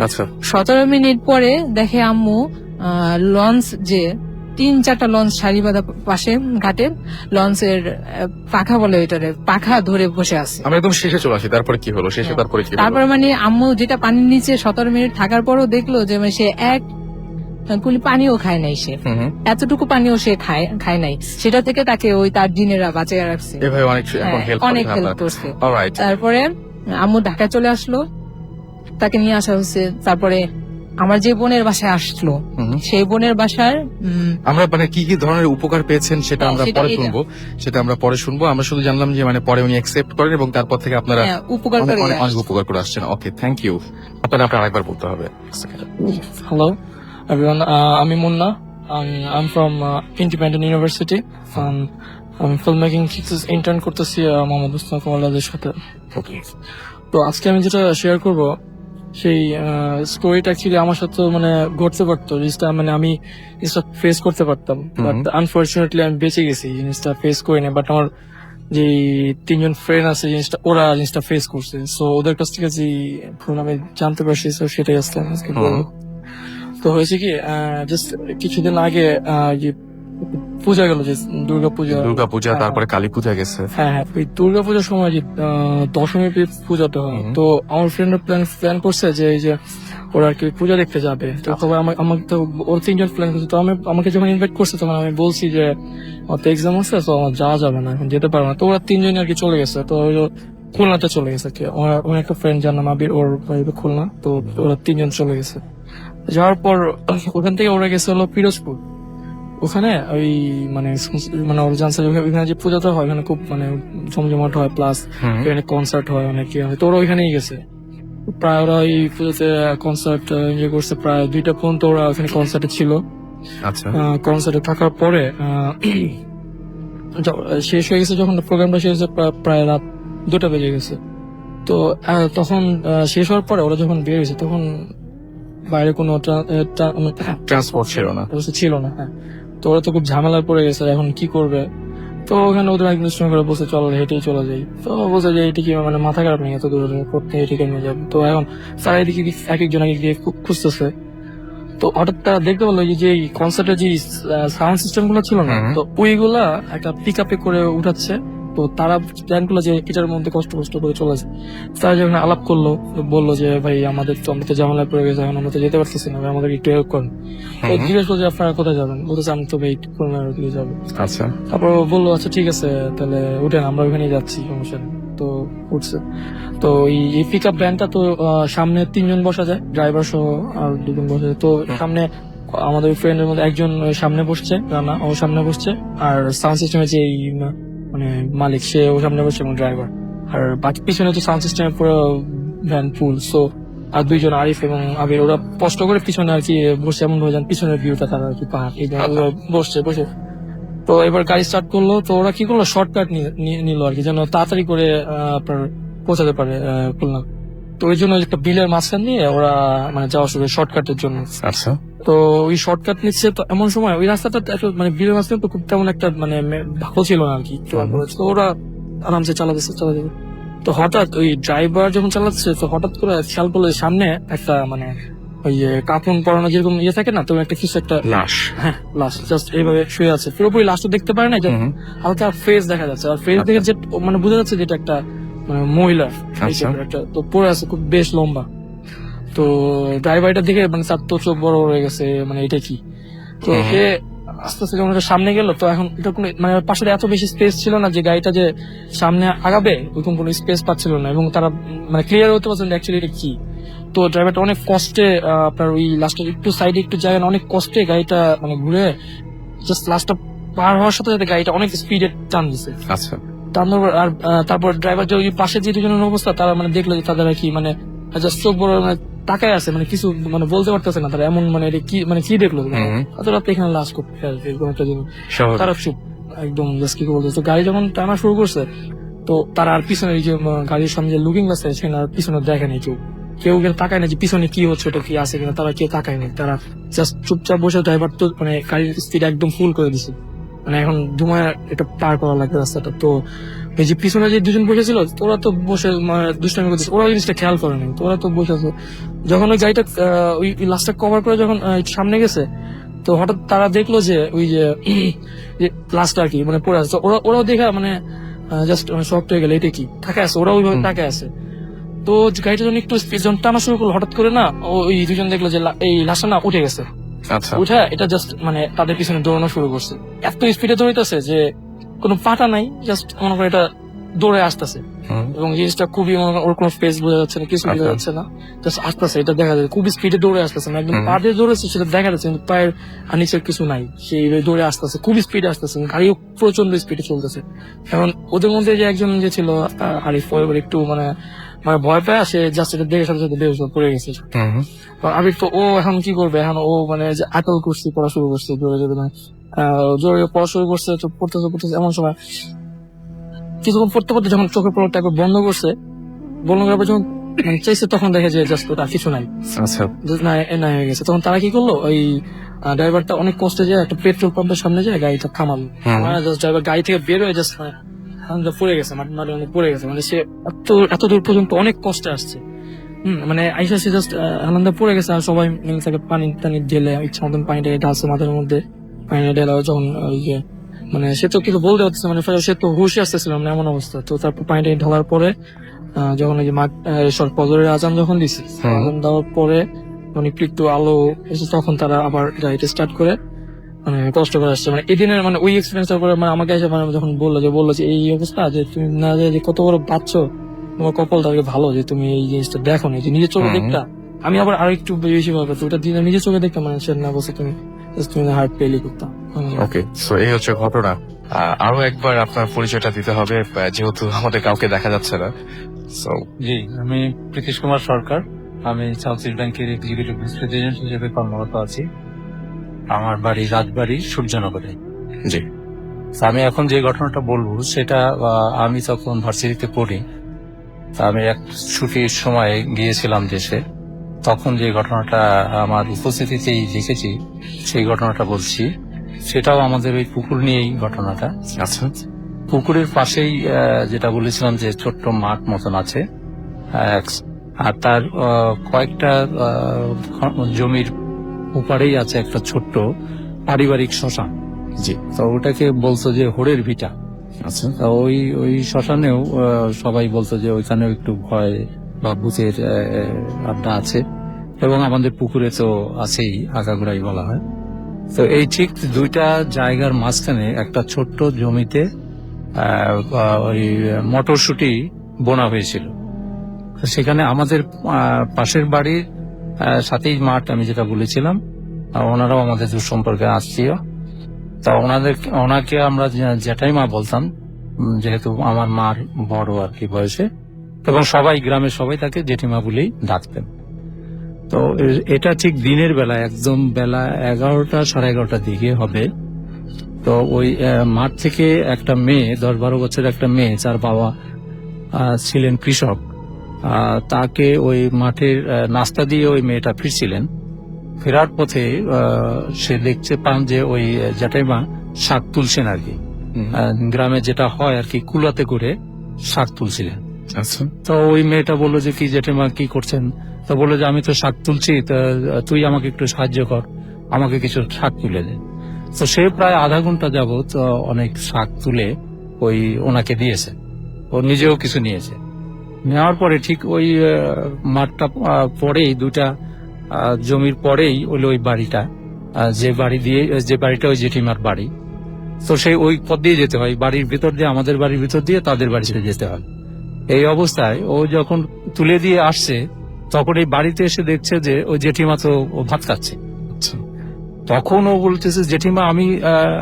S2: আচ্ছা
S8: 17 মিনিট পরে দেখে আম্মু লঞ্চ যে 3-4টা লঞ্চ সারি বাঁধা পাশে ঘাটে, লঞ্চের পাখা বলে ওইটারে, পাখা ধরে বসে আছে।
S2: আমরা একদম শেষে চলে আসি, তারপরে কি হলো? শেষে তারপরে কি হলো?
S8: তারপরে মানে আম্মু যেটা পানির নিচে 17 মিনিট থাকার পরও দেখলো যে মানে সে এক কুলি পানিও খায় নাই, সে এতটুকু পানিও সে খায় নাই। সেটা থেকে তাকে ওই তার দিনেরা বাঁচিয়ে রাখছে,
S2: এভাবে অনেক
S8: হেল্প করছে।
S2: অলরাইট।
S8: তারপরে আম্মু ঢাকায় চলে আসলো, তাকে নিয়ে আসা হচ্ছে। তারপরে আমার যে বোনের বাসায় আসলো, সেই বোনের বাসার
S2: আমরা মানে কি কি ধরনের উপকার পেয়েছেন সেটা আমরা পরে শুনবো, আমরা শুধু জানলাম যে মানে পরে উনি অ্যাকসেপ্ট করেন এবং তারপর থেকে আপনারা
S8: উপকার করে
S2: অনেক উপকার করে আসছেন। ওকে, থ্যাংক ইউ। আপনারা আরেকবার বলতে হবে।
S9: Hello, everyone. I'm Munna. I'm from Independent University. I'm filmmaking intern করতেছি মোহাম্মদ মুস্তাফা কামালের সাথে। তো আজকে আমি যেটা শেয়ার করব, সেই স্টোরিটা অ্যাকচুয়ালি আমার সাথে মানে ঘটতে পারতো, জিনিসটা মানে আমি জিনিসটা ফেস করতে পারতাম, বাট আনফরচুনেটলি আমি বেঁচে গেছি, জিনিসটা ফেস করিনি। বাট আমার যে 3 জন ফ্রেন্ড আছে ওরা জিনিসটা ফেস করছে, সো ওদের কাছ থেকে যে আমি জানতে পারছি, সেটাই আজকে বলবো। তো হয়েছে কি, জাস্ট কিছুদিন আগে যে পূজা গেল, যে দুর্গাপূজা,
S2: তারপরে কালী পূজা গেছে।
S9: হ্যাঁ, ওই দুর্গাপূজার সময় যে দশমী পূজাটা হয়, তো আমার ফ্রেন্ডরা প্ল্যান করছে যে এই যে ওরা আর কি পূজা দেখতে যাবে। তো সবাই আমাকে তো ওর 3 জন প্ল্যান করছে, তো আমাকে যখন ইনভাইট করছে তখন আমি বলছি যে আমার তো এক্সাম আছে, তো আমার যাওয়া যাবে না, এখন যেতে পারবো না। তো ওরা 3 জনই আর কি চলে গেছে, তো খুলনাতে চলে গেছে। ওর একটা ফ্রেন্ড যার নাম আবির, ওর খুলনা, তো ওরা 3 জন চলে গেছে। যাওয়ার পর ওখান থেকে ওরা গেছে হলো পিরোজপুর। ওখানে ওই মানে ওরা জানছে ওইখানে যে পূজাটা হয় ওখানে খুব মানে জমজমাট হয়, প্লাস এখানে কনসার্ট হয়, অনেক হয়। তো ওরা ওইখানেই গেছে। প্রায় ওরা ওই পুজোতে কনসার্ট এনজয় করছে, প্রায় 2টা পর্যন্ত ওরা ওখানে কনসার্টে ছিল।
S2: আচ্ছা,
S9: কনসার্টে থাকার পরে শেষ হয়ে গেছে, যখন প্রোগ্রামটা শেষ হয়েছে প্রায় রাত 2টা বেজে গেছে। তো তখন শেষ হওয়ার পরে ওরা যখন বের হয়েছে তখন বাইরে কোনো
S2: ট্রান্সপোর্ট ছিল না।
S9: হ্যাঁ, তো ওরা তো খুব ঝামেলায় পড়ে গেছে, এখন কি করবে। তো ওখানে ওদের একদিন সময় করে বলছে চল হেঁটেই চলে যাই। তো বলছে যে এটি কি মানে মাথা খারাপ নেই, এত দূরে করতে হেঁটে নিয়ে যাবে। তো এখন তারা এদিকে এক একজন এক দিয়ে খুঁজতেছে। তো হঠাৎ তারা দেখতে পেলো যে কনসার্টের যে সাউন্ড সিস্টেম গুলো ছিল না, তো ওইগুলা একটা পিক আপে করে উঠাচ্ছে। তো তারা প্ল্যান করলো যে এটার মধ্যে কষ্ট করে চলে যায়। তারা যখন আলাপ করলো, বললো যে ভাই আমরা তো ঝামেলায় পড়ে গেছে, এখন আমরা তো যেতে পারতেছি না, আমাদের একটু হেল্প করেন। তো জিজ্ঞেস করলো যে আপনারা কোথায় যাবেন, বলতেছে আমি তো ভাই দিয়ে যাবো।
S2: আচ্ছা,
S9: তারপর বললো আচ্ছা ঠিক আছে তাহলে উঠেন, আমরা ওইখানেই যাচ্ছি, সমস্যা নেই। তো উঠছে। তো এই পিক আপ ভ্যানটা তো সামনে 3 জন বসা যায়, ড্রাইভার সহ আর 2 জন বসা যায়। তো সামনে আমাদের ফ্রেন্ডের মধ্যে একজন সামনে বসছে, রানা ও সামনে বসছে, আর সাউন্ড সিস্টেমের যে মানে মালিক সে ও সামনে বসছে এবং ড্রাইভার, আর বাকি পিছনে তো সাউন্ড সিস্টেমের পুরো ভ্যান ফুল। সো আর 2 জন আরিফ এবং আবির ওরা কষ্ট করে পিছনে আর কি বসে, এমন হয়ে যান পিছনের ভিউটা তারা আর কি পাহাড় এই বসে। তো এবার গাড়ি স্টার্ট করলো। তো ওরা কি করলো, শর্টকাট নিল আর কি, যেন তাড়াতাড়ি করে আপনার পৌঁছাতে পারে খুলনা। তো ওই জন্য একটা বিলের মাঝখান নিয়ে ওরা মানে যাওয়া শুরু শর্টকাটের জন্য।
S2: আচ্ছা,
S9: তো ওই শর্টকাট নিচ্ছে। তো এমন সময় ওই রাস্তাটা মানে বিলের মাঝখানে তো খুব তেমন একটা মানে ভালো ছিল না আর কি। তো ওরা আরামসে চালাতেছে। তো হঠাৎ ওই ড্রাইভার যখন চালাচ্ছে, তো হঠাৎ করে খেয়াল করলো সামনে একটা মানে ওই কাপড় পরানো যেরকম থাকে না, তো একটা কিছু একটা
S2: লাশ,
S9: হ্যাঁ লাশ জাস্ট এইভাবে শুয়ে আছে। পুরোপুরি লাশটা দেখতে পারে না, হালকা ফেস দেখা যাচ্ছে। আর ফেস দেখে যে মানে বোঝা যাচ্ছে যে এটা একটা মানে মহিলা এই
S2: আচ্ছা।
S9: type-এর একটা, তো পড়ে আছে খুব বেশ লম্বা। তো ড্রাইভারটা দেখে মানে তার তো চোখ বড় বড় হয়ে গেছে, মানে এটা কি। তো সে আস্তে আস্তে যখন এটা সামনে গেল, তো এখন এটা কোনো মানে পাশে এত বেশি স্পেস ছিল না যে গাড়িটা যে সামনে আগাবে, ওরকম কোনো স্পেস পাচ্ছিল না, এবং তারা মানে ক্লিয়ার হতে পারছিল অ্যাকচুয়ালি এটা কি। তো ড্রাইভারটা অনেক কষ্টে আপনার ওই লাস্টের একটু সাইডে একটু জায়গা অনেক কষ্টে গাড়িটা মানে ঘুরে জাস্ট লাস্টটা পার হওয়ার সাথে সাথে গাড়িটা অনেক স্পিডে টান দিছে।
S2: আচ্ছা।
S9: তারপর ড্রাইভার যে ওই পাশে যে দুজনের অবস্থা, তারা মানে দেখলো যে তাদের আর কি মানে জাস্ট চোখ বড় মানে তাকায় আছে, মানে কিছু মানে বলতে পারতেছে না তারা, এমন মানে এটা কি মানে কি দেখলো এত রাত এখানে লাশ করতে এরকম একটা জিনিস। তারা চুপ একদম জাস্ট কি বলতে। তো গাড়ি যখন টানা শুরু করছে, তো তারা আর পিছনে এই যে গাড়ির সামনে যে লুকিং গ্লাস আছে সেখানে আর পিছনে দেখেনি কেউ, কেউ তাকায় না যে পিছনে কি হচ্ছে, ওটা কি আছে কিনা, তারা কেউ তাকায় না। তারা জাস্ট চুপচাপ বসে, ড্রাইভার তো মানে গাড়ির স্পিড একদম ফুল করে দিছে, মানে এখন ধুমায় এটা পার করা লাগবে রাস্তাটা। তো এই যে পিছনে যে দুজন বসেছিল, ওরা তো বসে দুষ্টামি করতেছে, ওরা জিনিসটা খেয়াল করেনি, তো ওরা তো বসে আছে। যখন ওই গাড়িটা ওই লাস্টটা কভার করে যখন সামনে গেছে, তো হঠাৎ তারা দেখলো যে ওই যে লাস্টটা আর কি মানে পড়ে আছে। তো ওরাও দেখা মানে জাস্ট শক হয়ে গেল, এটা কি তাকে আছে, ওরা ওইভাবে তাকে আছে। তো গাড়িটা যখন একটু স্পিড যখন টানা শুরু করলো, হঠাৎ করে না ওই দুজন দেখলো যে এই লাশটা না উঠে গেছে।
S2: আচ্ছা।
S9: উঠে এটা জাস্ট মানে তাদের পিছনে দৌড়ানো শুরু করছে, এত স্পিডে দৌড়াইতেছে যে কোনো পাটা নাই, জাস্ট মনে করে এটা দৌড়ে আসতেছে। এবং জিনিসটা খুবই ওর কোনো ফেস বোঝা যাচ্ছে না, কিছু বোঝা যাচ্ছে না, জাস্ট আসতেছে, এটা দেখা যাচ্ছে খুবই স্পিডে দৌড়ে আসতেছে না, একদম পা দিয়ে দৌড়েছে সেটা দেখা যাচ্ছে, কিন্তু পায়ের আর নিচের কিছু নাই, সেই দৌড়ে আসতেছে, খুবই স্পিডে আসতেছে, গাড়িও প্রচন্ড স্পিডে চলতেছে। এখন ওদের মধ্যে যে একজন যে ছিল আরিফ, একটু মানে মানে ভয় পায়, সে জাস্ট এটা দেখে সাথে সাথে বেহুশ হয়ে পড়ে গেছে। আবির তো ও এখন কি করবে, এখন ও মানে যে আটল করছে, পড়া শুরু করছে জোরে জোরে, মানে জোরে পড়া শুরু করছে, তো পড়তেছে পড়তেছে, এমন সময় কিছুক্ষণ পড়তে পড়তে যখন চোখের পলকটা একবার বন্ধ করছে, বন্ধ করার পর যখন মানে চাইছে, তখন দেখে যে জাস্ট ওটা কিছু নাই,
S2: আচ্ছা।
S9: না হয়ে গেছে। তখন তারা কি করলো, ওই ড্রাইভারটা অনেক কষ্টে যায় একটা পেট্রোল পাম্পের সামনে যায় গাড়িটা থামালো, জাস্ট ড্রাইভার গাড়ি থেকে বের হয়ে জাস্ট পড়ে গেছে, মাটি পড়ে গেছে, মানে সে এত দূর পর্যন্ত অনেক কষ্টে আসছে। মানে আইসা সে জাস্ট আনন্দে পড়ে গেছে, আর সবাই মিলে তাকে পানি টানি ঢেলে ইচ্ছা মতন পানিটা ঢালছে মাথার মধ্যে, পানি ঢেলা যখন ওই যে মানে সে তো কিছু বলতে পারতেছে, মানে সে তো হুশে আসতেছিল না, এমন অবস্থা। তো তারপর পানিটা ঢালার পরে যখন ওই যে ফজরের আজান যখন দিছে, আজান দেওয়ার পরে যখন একটু আলো এসে, তখন তারা আবার গাড়িটা স্টার্ট করে মানে কষ্ট করে আসছে। মানে এদিনের মানে ওই এক্সপিরিয়েন্স করে মানে আমাকে এসে মানে যখন বললো যে এই অবস্থা, যে তুমি না যে কত বড় বাচ্চো, তোমার কপালটা ভালো যে তুমি এই জিনিসটা দেখো নি, যে নিজের চোখে দেখতা। আমি আবার আরো একটু বেশি ভাবে, তো ওটা দিনে নিজের চোখে দেখতাম, মানে সে না বসে তুমি হার্ট পেলি করতাম।
S1: ওকে, সো এই হচ্ছে ঘটনা। আরো একবার আপনার পরিচয়টা দিতে হবে, যেহেতু আমাদের কাউকে দেখা যাচ্ছে না। সো
S7: জি, আমি প্রীতিশ কুমার সরকার, আমি সাউথ ইস্ট ব্যাংকের এক্সিকিউটিভ ভাইস প্রেসিডেন্ট হিসেবে কর্মরত আছি। আমার বাড়ি রাজবাড়ি সূর্যনগরে।
S1: জি।
S7: আমি এখন যে ঘটনাটা বলবো সেটা আমি তখন ভার্সিটিতে পড়ি, আমি এক ছুটির সময় গিয়েছিলাম দেশে, তখন যে ঘটনাটা আমার উপস্থিতিতেই দেখেছি সেই ঘটনাটা বলছি। সেটাও আমাদের ওই পুকুর নিয়েই ঘটনাটা।
S2: আচ্ছা।
S7: পুকুরের পাশেই যেটা বলেছিলাম যে ছোট্ট মাঠ মতন আছে, আর তার কয়েকটা জমির উপারেই আছে একটা ছোট্ট পারিবারিক শ্মশান।
S2: জি।
S7: তো ওটাকে বলতো যে হোড়ের ভিটা।
S2: আচ্ছা।
S7: তা ওই শ্মশানেও সবাই বলতো যে ওইখানেও একটু ভয় বা ভূতের আড্ডা আছে, এবং আমাদের পুকুরে তো আছেই, আগাগোড়াই বলা হয়। তো এই ঠিক দুইটা জায়গার মাঝখানে একটা ছোট্ট জমিতে ওই মটরশুঁটি বোনা হয়েছিল। সেখানে আমাদের পাশের বাড়ির সাথেই মাঠ, আমি যেটা বলেছিলাম, ওনারাও আমাদের সম্পর্কে আত্মীয়। তা ওনাকে আমরা জ্যাঠাইমা বলতাম, যেহেতু আমার মার বড় আর কি বয়সে, এবং সবাই গ্রামের সবাই তাকে জেঠিমা বলেই ডাকতেন। তো এটা ঠিক দিনের বেলা, একদম বেলা 11টা সাড়ে 11টার দিকে হবে। তো ওই মাঠ থেকে একটা মেয়ে, 10-12 বছরের একটা মেয়ে, যার বাবা ছিলেন কৃষক, তাকে ওই মাঠের নাস্তা দিয়ে ওই মেয়েটা ফিরছিলেন। ফেরার পথে সে দেখতে পান যে ওই জ্যাঠাইমা শাক তুলছেন আর কি, গ্রামে যেটা হয় আর কি, কুলাতে করে শাক তুলছিলেন।
S2: আচ্ছা।
S7: তো ওই মেয়েটা বললো যে কি জেঠিমা কি করছেন? তো বললো যে আমি তো শাক তুলছি, তুই আমাকে একটু সাহায্য কর, আমাকে কিছু শাক তুলে দে। তো সে প্রায় আধা ঘন্টা যাবত অনেক শাক তুলে ওই ওনাকে দিয়েছে, ও নিজেও কিছু নিয়েছে। নেওয়ার পরে ঠিক ওই মাঠটা পরেই দুটা জমির পরেই হলো ওই বাড়িটা, যে বাড়িটা ওই জেঠিমার বাড়ি। তো সেই ওই পথ দিয়ে যেতে হয়, বাড়ির ভিতর দিয়ে, আমাদের বাড়ির ভিতর দিয়ে তাদের বাড়িতে যেতে হয়। এই অবস্থায় ও যখন তুলে দিয়ে আসছে তখন এই বাড়িতে এসে দেখছে যে ওই জেঠিমা তো ও ভাত খাচ্ছে। তখন ও বলতেছে, জেঠিমা আমি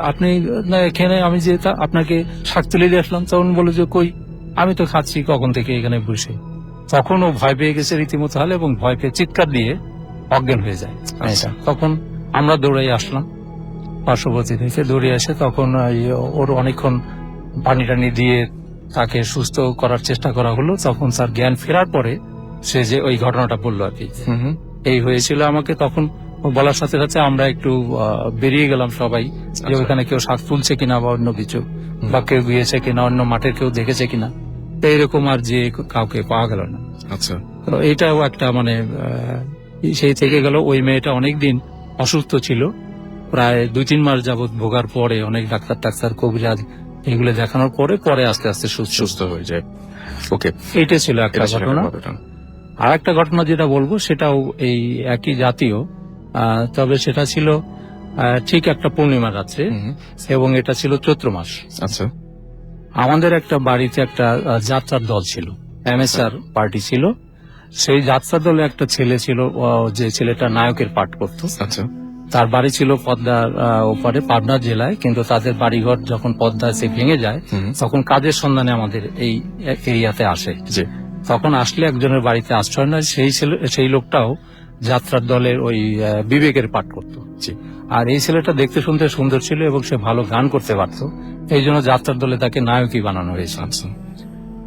S7: আপনি না এখানে, আমি যে আপনাকে শাক তুলে দিয়ে আসলাম। তখন বলে যে কই, আমি তো খাচ্ছি কখন থেকে এখানে বসে। তখন ও ভয় পেয়ে গেছে রীতিমতো হালে, এবং ভয় পেয়ে চিৎকার দিয়ে অজ্ঞান হয়ে যায়। তখন আমরা দৌড়াই আসলাম, পার্শ্ববর্তী থেকে দৌড়ে আসে। তখন ওর অনেকক্ষণ পানি টানি দিয়ে তাকে সুস্থ করার চেষ্টা করা হলো। তখন তার জ্ঞান ফেরার পরে সে যে ওই ঘটনাটা বললো আর কি, এই হয়েছিল আমাকে। তখন বলার সাথে সাথে আমরা একটু বেরিয়ে গেলাম সবাই, যে ওইখানে কেউ শাক তুলছে কিনা বা অন্য কিছু, বা কেউ গিয়েছে কিনা, অন্য মাঠের কেউ দেখেছে কিনা। তো এরকম আর যে কাউকে পাওয়া গেল না।
S2: আচ্ছা,
S7: তো এটাও একটা মানে সেই থেকে গেল। ওই মেয়েটা অনেকদিন অসুস্থ ছিল, প্রায় 2-3 মাস যাবৎ ভোগার পরে অনেক ডাক্তার কবিরাজ এগুলো দেখানোর পরে আস্তে আস্তে সুস্থ
S2: হয়ে যায়। ওকে,
S7: এইটা ছিল একটা ঘটনা। আর একটা ঘটনা যেটা বলবো সেটাও এই একই জাতীয়, তবে সেটা ছিল ঠিক একটা পূর্ণিমা রাত্রে, এবং এটা ছিল চৈত্র মাস।
S2: আচ্ছা,
S7: আমাদের একটা বাড়িতে একটা যাত্রার দল ছিল, এমএসআর পার্টি ছিল। সেই যাত্রা দলে একটা ছেলে ছিল, যে ছেলেটা নায়কের পাঠ করতো।
S2: আচ্ছা,
S7: তার বাড়ি ছিল পদ্মার ওপারে, পাবনা জেলায়। কিন্তু তাদের বাড়িঘর যখন পদ্মা এসে ভেঙে যায়, তখন কাজের সন্ধানে আমাদের এই এরিয়াতে আসে। তখন আসলে একজনের বাড়িতে আশ্রয় নেয়। সেই লোকটাও যাত্রার দলের ওই বিবেকের পাঠ করতো। আর এই ছেলেটা দেখতে শুনতে সুন্দর ছিল, এবং সে ভালো গান করতে পারতো। এই জন্য যাত্রার দলে তাকে নায়কই বানানো হয়েছে।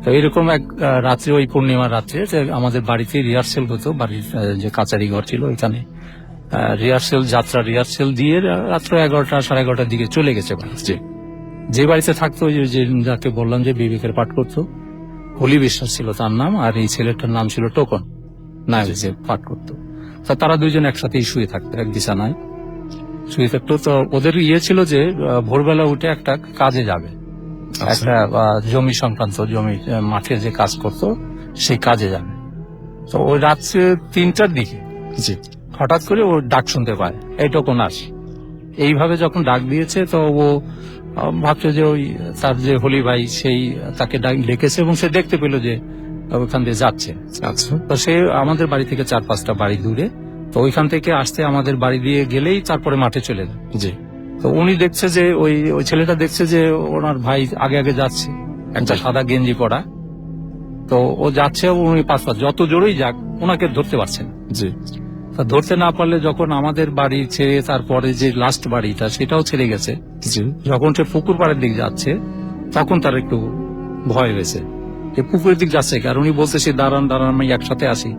S7: তো এরকম এক রাত্রে, ওই পূর্ণিমার রাত্রে, আমাদের বাড়িতে রিহার্সেল হতো। বাড়ির যে কাচারি ঘর ছিল ওইখানে যাত্রা রিহার্সেল দিয়ে রাত্র 11টা, 11:30 দিকে চলে গেছে। যে বাড়িতে থাকতো, যে যাকে বললাম যে বিবেকের পাঠ করতো, হলি বিশ্বাস ছিল তার নাম, আর এই ছেলেটার নাম ছিল টোকন, নায়ক যে পাঠ করতো। তারা দুইজন একসাথেই শুয়ে থাকতো, এক বিছানায় শুয়ে থাকতো। তো ওদের ছিল যে ভোরবেলা উঠে একটা কাজে যাবে, একটা জমি সংক্রান্ত, জমি মাঠে যে কাজ করতো সেই কাজে যাবে। তো ওই রাত্রে 3টার দিকে হঠাৎ করে ও ডাক শুনতে পায়, এই টোকন আস। এইভাবে যখন ডাক দিয়েছে, তো ও ভাবছে যে ওই তার যে হলি ভাই সেই তাকে ডেকেছে, এবং সে দেখতে পেল যে ওইখান দিয়ে যাচ্ছে।
S2: আচ্ছা,
S7: তো সে আমাদের বাড়ি থেকে 4-5টা বাড়ি দূরে। তো ওইখান থেকে আসতে আমাদের বাড়ি দিয়ে গেলেই তারপরে মাঠে চলে যায়। তো উনি দেখছে যে ওই ছেলেটা দেখছে যে ওনার ভাই আগে আগে যাচ্ছে, একটা সাদা গেঞ্জি পরা। তো ও যাচ্ছে, উনি পাশপাশ যত জোরেই যাক ওনাকে ধরতে পারছেন। ধরতে না পারলে যখন আমাদের বাড়ি ছেড়ে তারপরে যে লাস্ট বাড়িটা সেটাও ছেড়ে গেছে, যখন সে পুকুর পাড়ের দিক যাচ্ছে, তখন তার একটু ভয় হয়েছে যে পুকুরের দিক যাচ্ছে, কারণ উনি বলতেছে দাঁড়ান আমি একসাথে আসি,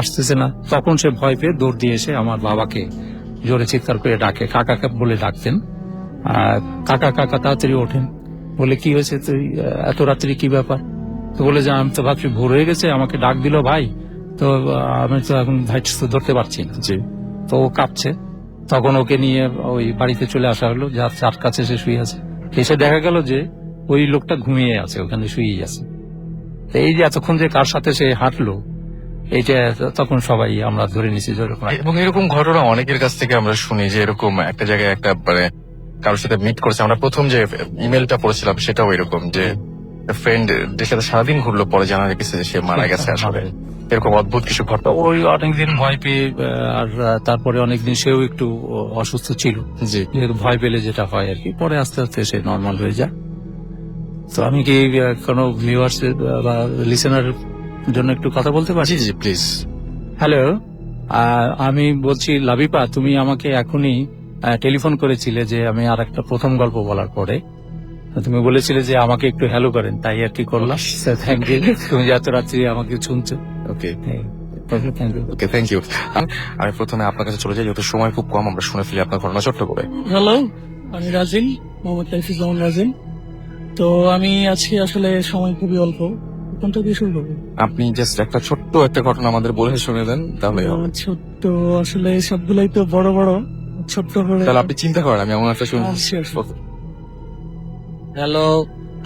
S7: আসতেছে না। তখন সে ভয় পেয়ে দৌড় দিয়ে এসে আমার বাবাকে জোরে চিৎকার করে ডাকে, কাকা বলে ডাকতেন। কাকা তাড়াতাড়ি ওঠেন, বলে কি হয়েছে, তুই এত রাত্রি কি ব্যাপার? তো বলে যে আমি তো ভাবছি ভোর হয়ে গেছে, আমাকে ডাক দিল ভাই, তো আমি তো এখন ভাই ধরতে পারছি না। তো ও কাঁপছে। তখন ওকে নিয়ে ওই বাড়িতে চলে আসা হলো, যার কাছে সে শুয়ে আছে। এসে দেখা গেল যে ওই লোকটা ঘুমিয়ে আছে, ওখানে শুয়েই আছে। এই যে এতক্ষণ যে কার সাথে সে হাঁটলো, এইটা তখন সবাই আমরা ধরে নিছি।
S1: এবং এরকম ঘটনা অনেকের কাছ থেকে আমরা শুনি যে এরকম একটা জায়গায় একটা মানে কারোর সাথে মিট করেছে। আমরা প্রথম যে ইমেলটা পড়েছিলাম সেটাও এরকম, যে ফ্রেন্ড এর সাথে সারাদিন ঘুরলো, পরে জানা গেছে যে সে মারা গেছে। আসলে এরকম অদ্ভুত কিছু ঘটনা।
S7: ওই অনেকদিন ভয় পেয়ে, আর তারপরে অনেকদিন সেও একটু অসুস্থ ছিল, ভয় পেলে যেটা হয় আর কি, পরে আস্তে আস্তে সে নর্মাল হয়ে যায়। তো আমি কি কোনো ভিউয়ার্স বা লিসেনার জন্য একটু কথা বলতে পারি?
S2: জি প্লিজ।
S7: হ্যালো, আমি বলছি লাবিপা, তুমি আমাকে এখনই টেলিফোন করেছিলে যে আমি আর একটা প্রথম গল্প বলার পরে তুমি বলেছিলে যে আমাকে একটু হ্যালো করেন, তাই আর কি করলাম। থ্যাংক ইউ, তুমি এত রাত্রি আমাকে শুনছো।
S2: ওকে, থ্যাংক ইউ। আমি প্রথমে আপনার কাছে চলে যাই, যেহেতু সময় খুব কম, আমরা শুনে ফেলি আপনার ঘটনা ছোট্ট করে।
S9: হ্যালো, আমি রাজিন, মোহাম্মদ তাইফুজ্জামান রাজিন। তো আমি আজকে আসলে সময় খুবই অল্প, কোনটা দিয়ে শুরু করবো?
S2: আপনি জাস্ট একটা ছোট্ট একটা ঘটনা আমাদের বলে শুনে দেন, তাহলে
S9: ছোট্ট, আসলে সবগুলাই তো বড় বড়, ছোট্ট করে
S2: তাহলে আপনি চিন্তা করেন, আমি এমন একটা শুনছি।
S5: হ্যালো,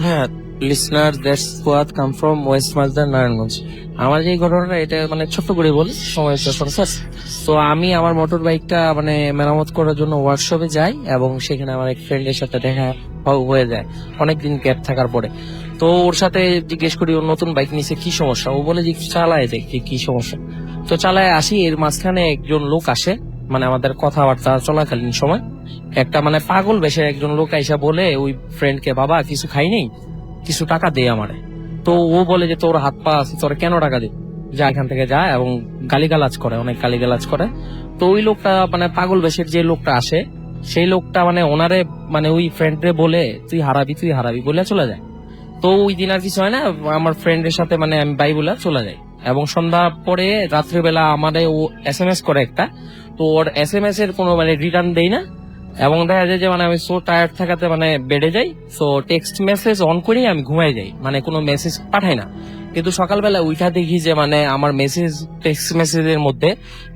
S9: হ্যাঁ,
S5: listener that's Fuad come from west Malda Narayanganj. আমার যে ঘটনাটা এটা মানে ছোট্ট করে বলি, সময় শেষ। তো আমি আমার মোটর বাইকটা মানে মেরামত করার জন্য ওয়ার্কশপে যাই এবং সেখানে আমার এক ফ্রেন্ডের সাথে দেখা হয়ে যায় অনেকদিন গ্যাপ থাকার পরে। তো ওর সাথে জিজ্ঞেস করি ওর নতুন বাইক নিছে কি সমস্যা, ও বলে যে চালায় দেখি কি সমস্যা। তো চালায় আসি, এর মাঝখানে একজন লোক আসে, মানে আমাদের কথাবার্তা চলাকালীন সময় একটা মানে পাগল বেশে একজন লোক আইসা বলে ওই ফ্রেন্ডকে, বাবা কিছু খাই নেই, কিছু টাকা দে আমারে। তো ও বলে যে তোর হাত পা আছে, তোর কেন টাকা দে, যা এখান থেকে যা, এবং গালিগালাজ করে, অনেক গালিগালাজ করে। তো ওই লোকটা মানে পাগল বেশের যে লোকটা আসে, সেই লোকটা মানে ওনারে মানে ওই ফ্রেন্ডরে বলে তুই হারাবি বলে চলে যায়। তো ওই দিন আর কিছু হয় না, আমার ফ্রেন্ডের সাথে মানে আমি বাই বলে চলে যাই। এবং সন্ধ্যা পরে রাত্রিবেলা আমাদের ও SMS করে একটা, তো ওর SMS এর কোনো মানে রিটার্ন দেই না। এবং দেখা যায় যে মানে আমি সো টায়ার্ড থাকাতে মানে বেডে যাই, সো টেক্সট মেসেজ অন করেই আমি ঘুমাই যাই, মানে কোনো মেসেজ পাঠাই না। কিন্তু সকালবেলা উঠা দেখি যে মানে আমার টেক্সট মেসেজের মধ্যে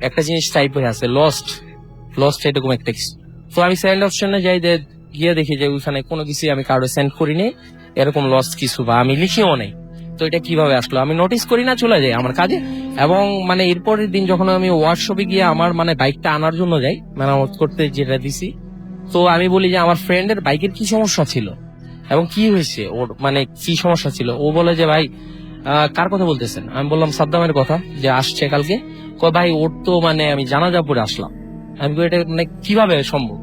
S5: একটা জিনিস টাইপ হয়ে আছে, লস্ট এরকম একটা টেক্সট। তো আমি সেন্ড অপশনে যাই, গিয়ে দেখি যে ওইখানে কোনো কিছু আমি কারো সেন্ড করিনি, এরকম লস্ট কিছু, বা আমি লিখিও নেই। তো এটা কিভাবে আসলো আমি নোটিস করি না, চলে যাই আমার কাজে। এবং মানে এরপরের দিন যখন আমি ওয়ার্কশপে গিয়ে আমার মানে বাইকটা আনার জন্য যাই, মেরামত করতে যেটা দিছি, তো আমি বলি যে আমার ফ্রেন্ডের বাইকের কি সমস্যা ছিল এবং কি হয়েছে, ওর মানে কি সমস্যা ছিল। ও বলে যে ভাই কার কথা বলতেছেন, আমি বললাম সাদ্দামের কথা, যে আসছে কালকে। কয় ভাই ওর তো মানে আমি জানাজা পড়ে আসলাম। আমি বলি এটা মানে কিভাবে সম্ভব,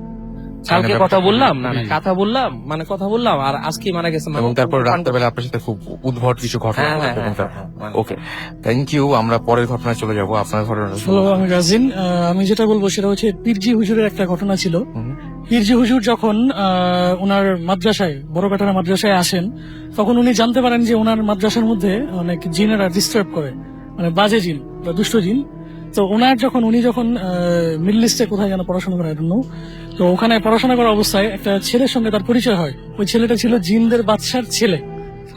S5: কালকে কথা বললাম কথা বললাম আর আজকে মারা গেছে।
S2: এবং তারপর রাত্রেবেলা আপনার সাথে খুব উদ্ভট কিছু ঘটনা।
S5: হ্যাঁ।
S2: ওকে, থ্যাংক ইউ। আমরা পরের ঘটনায় চলে যাব। আপনার ঘটনা।
S9: হ্যালো, আমি রাজিন। আমি যেটা বলবো সেটা হচ্ছে পীরজি হুজুরের একটা ঘটনা ছিল। পীরজি হুজুর যখন ওনার মাদ্রাসায়, বড়কাটারা মাদ্রাসায় আসেন, তখন উনি জানতে পারেন যে ওনার মাদ্রাসার মধ্যে অনেক জিনেরা ডিস্টার্ব করে, মানে বাজে জিন বা দুষ্ট জিন। তো উনি যখন মিডল ইস্টে কোথায় যেন পড়াশোনা করার জন্য, তো ওখানে পড়াশোনা করা অবস্থায় একটা ছেলের সঙ্গে তার পরিচয় হয়। ওই ছেলেটা ছিল জিনদের বাদশার ছেলে,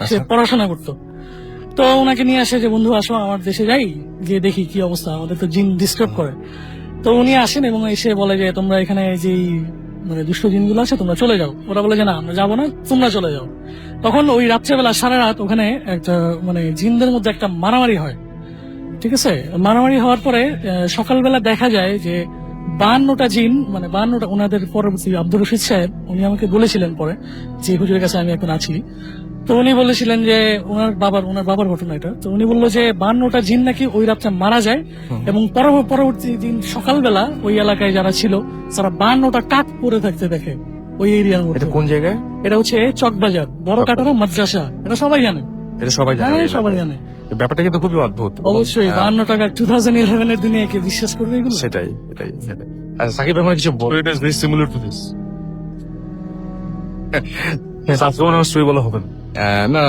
S9: সে পড়াশোনা করতো। তো ওনাকে নিয়ে আসে যে বন্ধু আসো আমার দেশে যাই, গিয়ে দেখি কি অবস্থা, আমাদের তো জিন ডিস্টার্ব করে। তো উনি আসেন এবং এসে বলে যে তোমরা এখানে যে মানে দুষ্ট জিনগুলো আছে তোমরা চলে যাও। ওরা বলে যে না আমরা যাবো না, তোমরা চলে যাও। তখন ওই রাত্রেবেলা সারা রাত ওখানে একটা মানে জিনদের মধ্যে একটা মারামারি হয়, ঠিক আছে। মারামারি হওয়ার পরে সকালবেলা দেখা যায় যে 52টা জিন, মানে 52টা, ওনাদের পরবর্তী আব্দুর রশিদ সাহেব উনি আমাকে বলেছিলেন পরে, যে হুজুরের কাছে আমি এখন আছি, তো উনি বলেছিলেন যে ওনার বাবার ঘটনা এটা। তো উনি বললো যে 52টা জিন নাকি ওই রাতটা মারা যায় এবং পরবর্তী দিন সকালবেলা ওই এলাকায় যারা ছিল তারা 52টা কাঠ পরে থাকতে দেখে ওই এরিয়ার মধ্যে।
S2: কোন জায়গায়?
S9: এটা হচ্ছে চকবাজার, বড় কাটারা মাদ্রাসা। এটা সবাই জানে,
S2: সবাই
S9: জানে।
S2: ব্যাপারটা কিন্তু খুবই অদ্ভুত।
S9: অবশ্যই 52 টাকা 2011 এর দুনিয়ায় কে বিশ্বাস করবে এগুলো?
S2: সেটাই। আচ্ছা সাকিব, আমার কিছু বল।
S6: It is very similar to this. আজকে মনে হয় story বলা হবে না।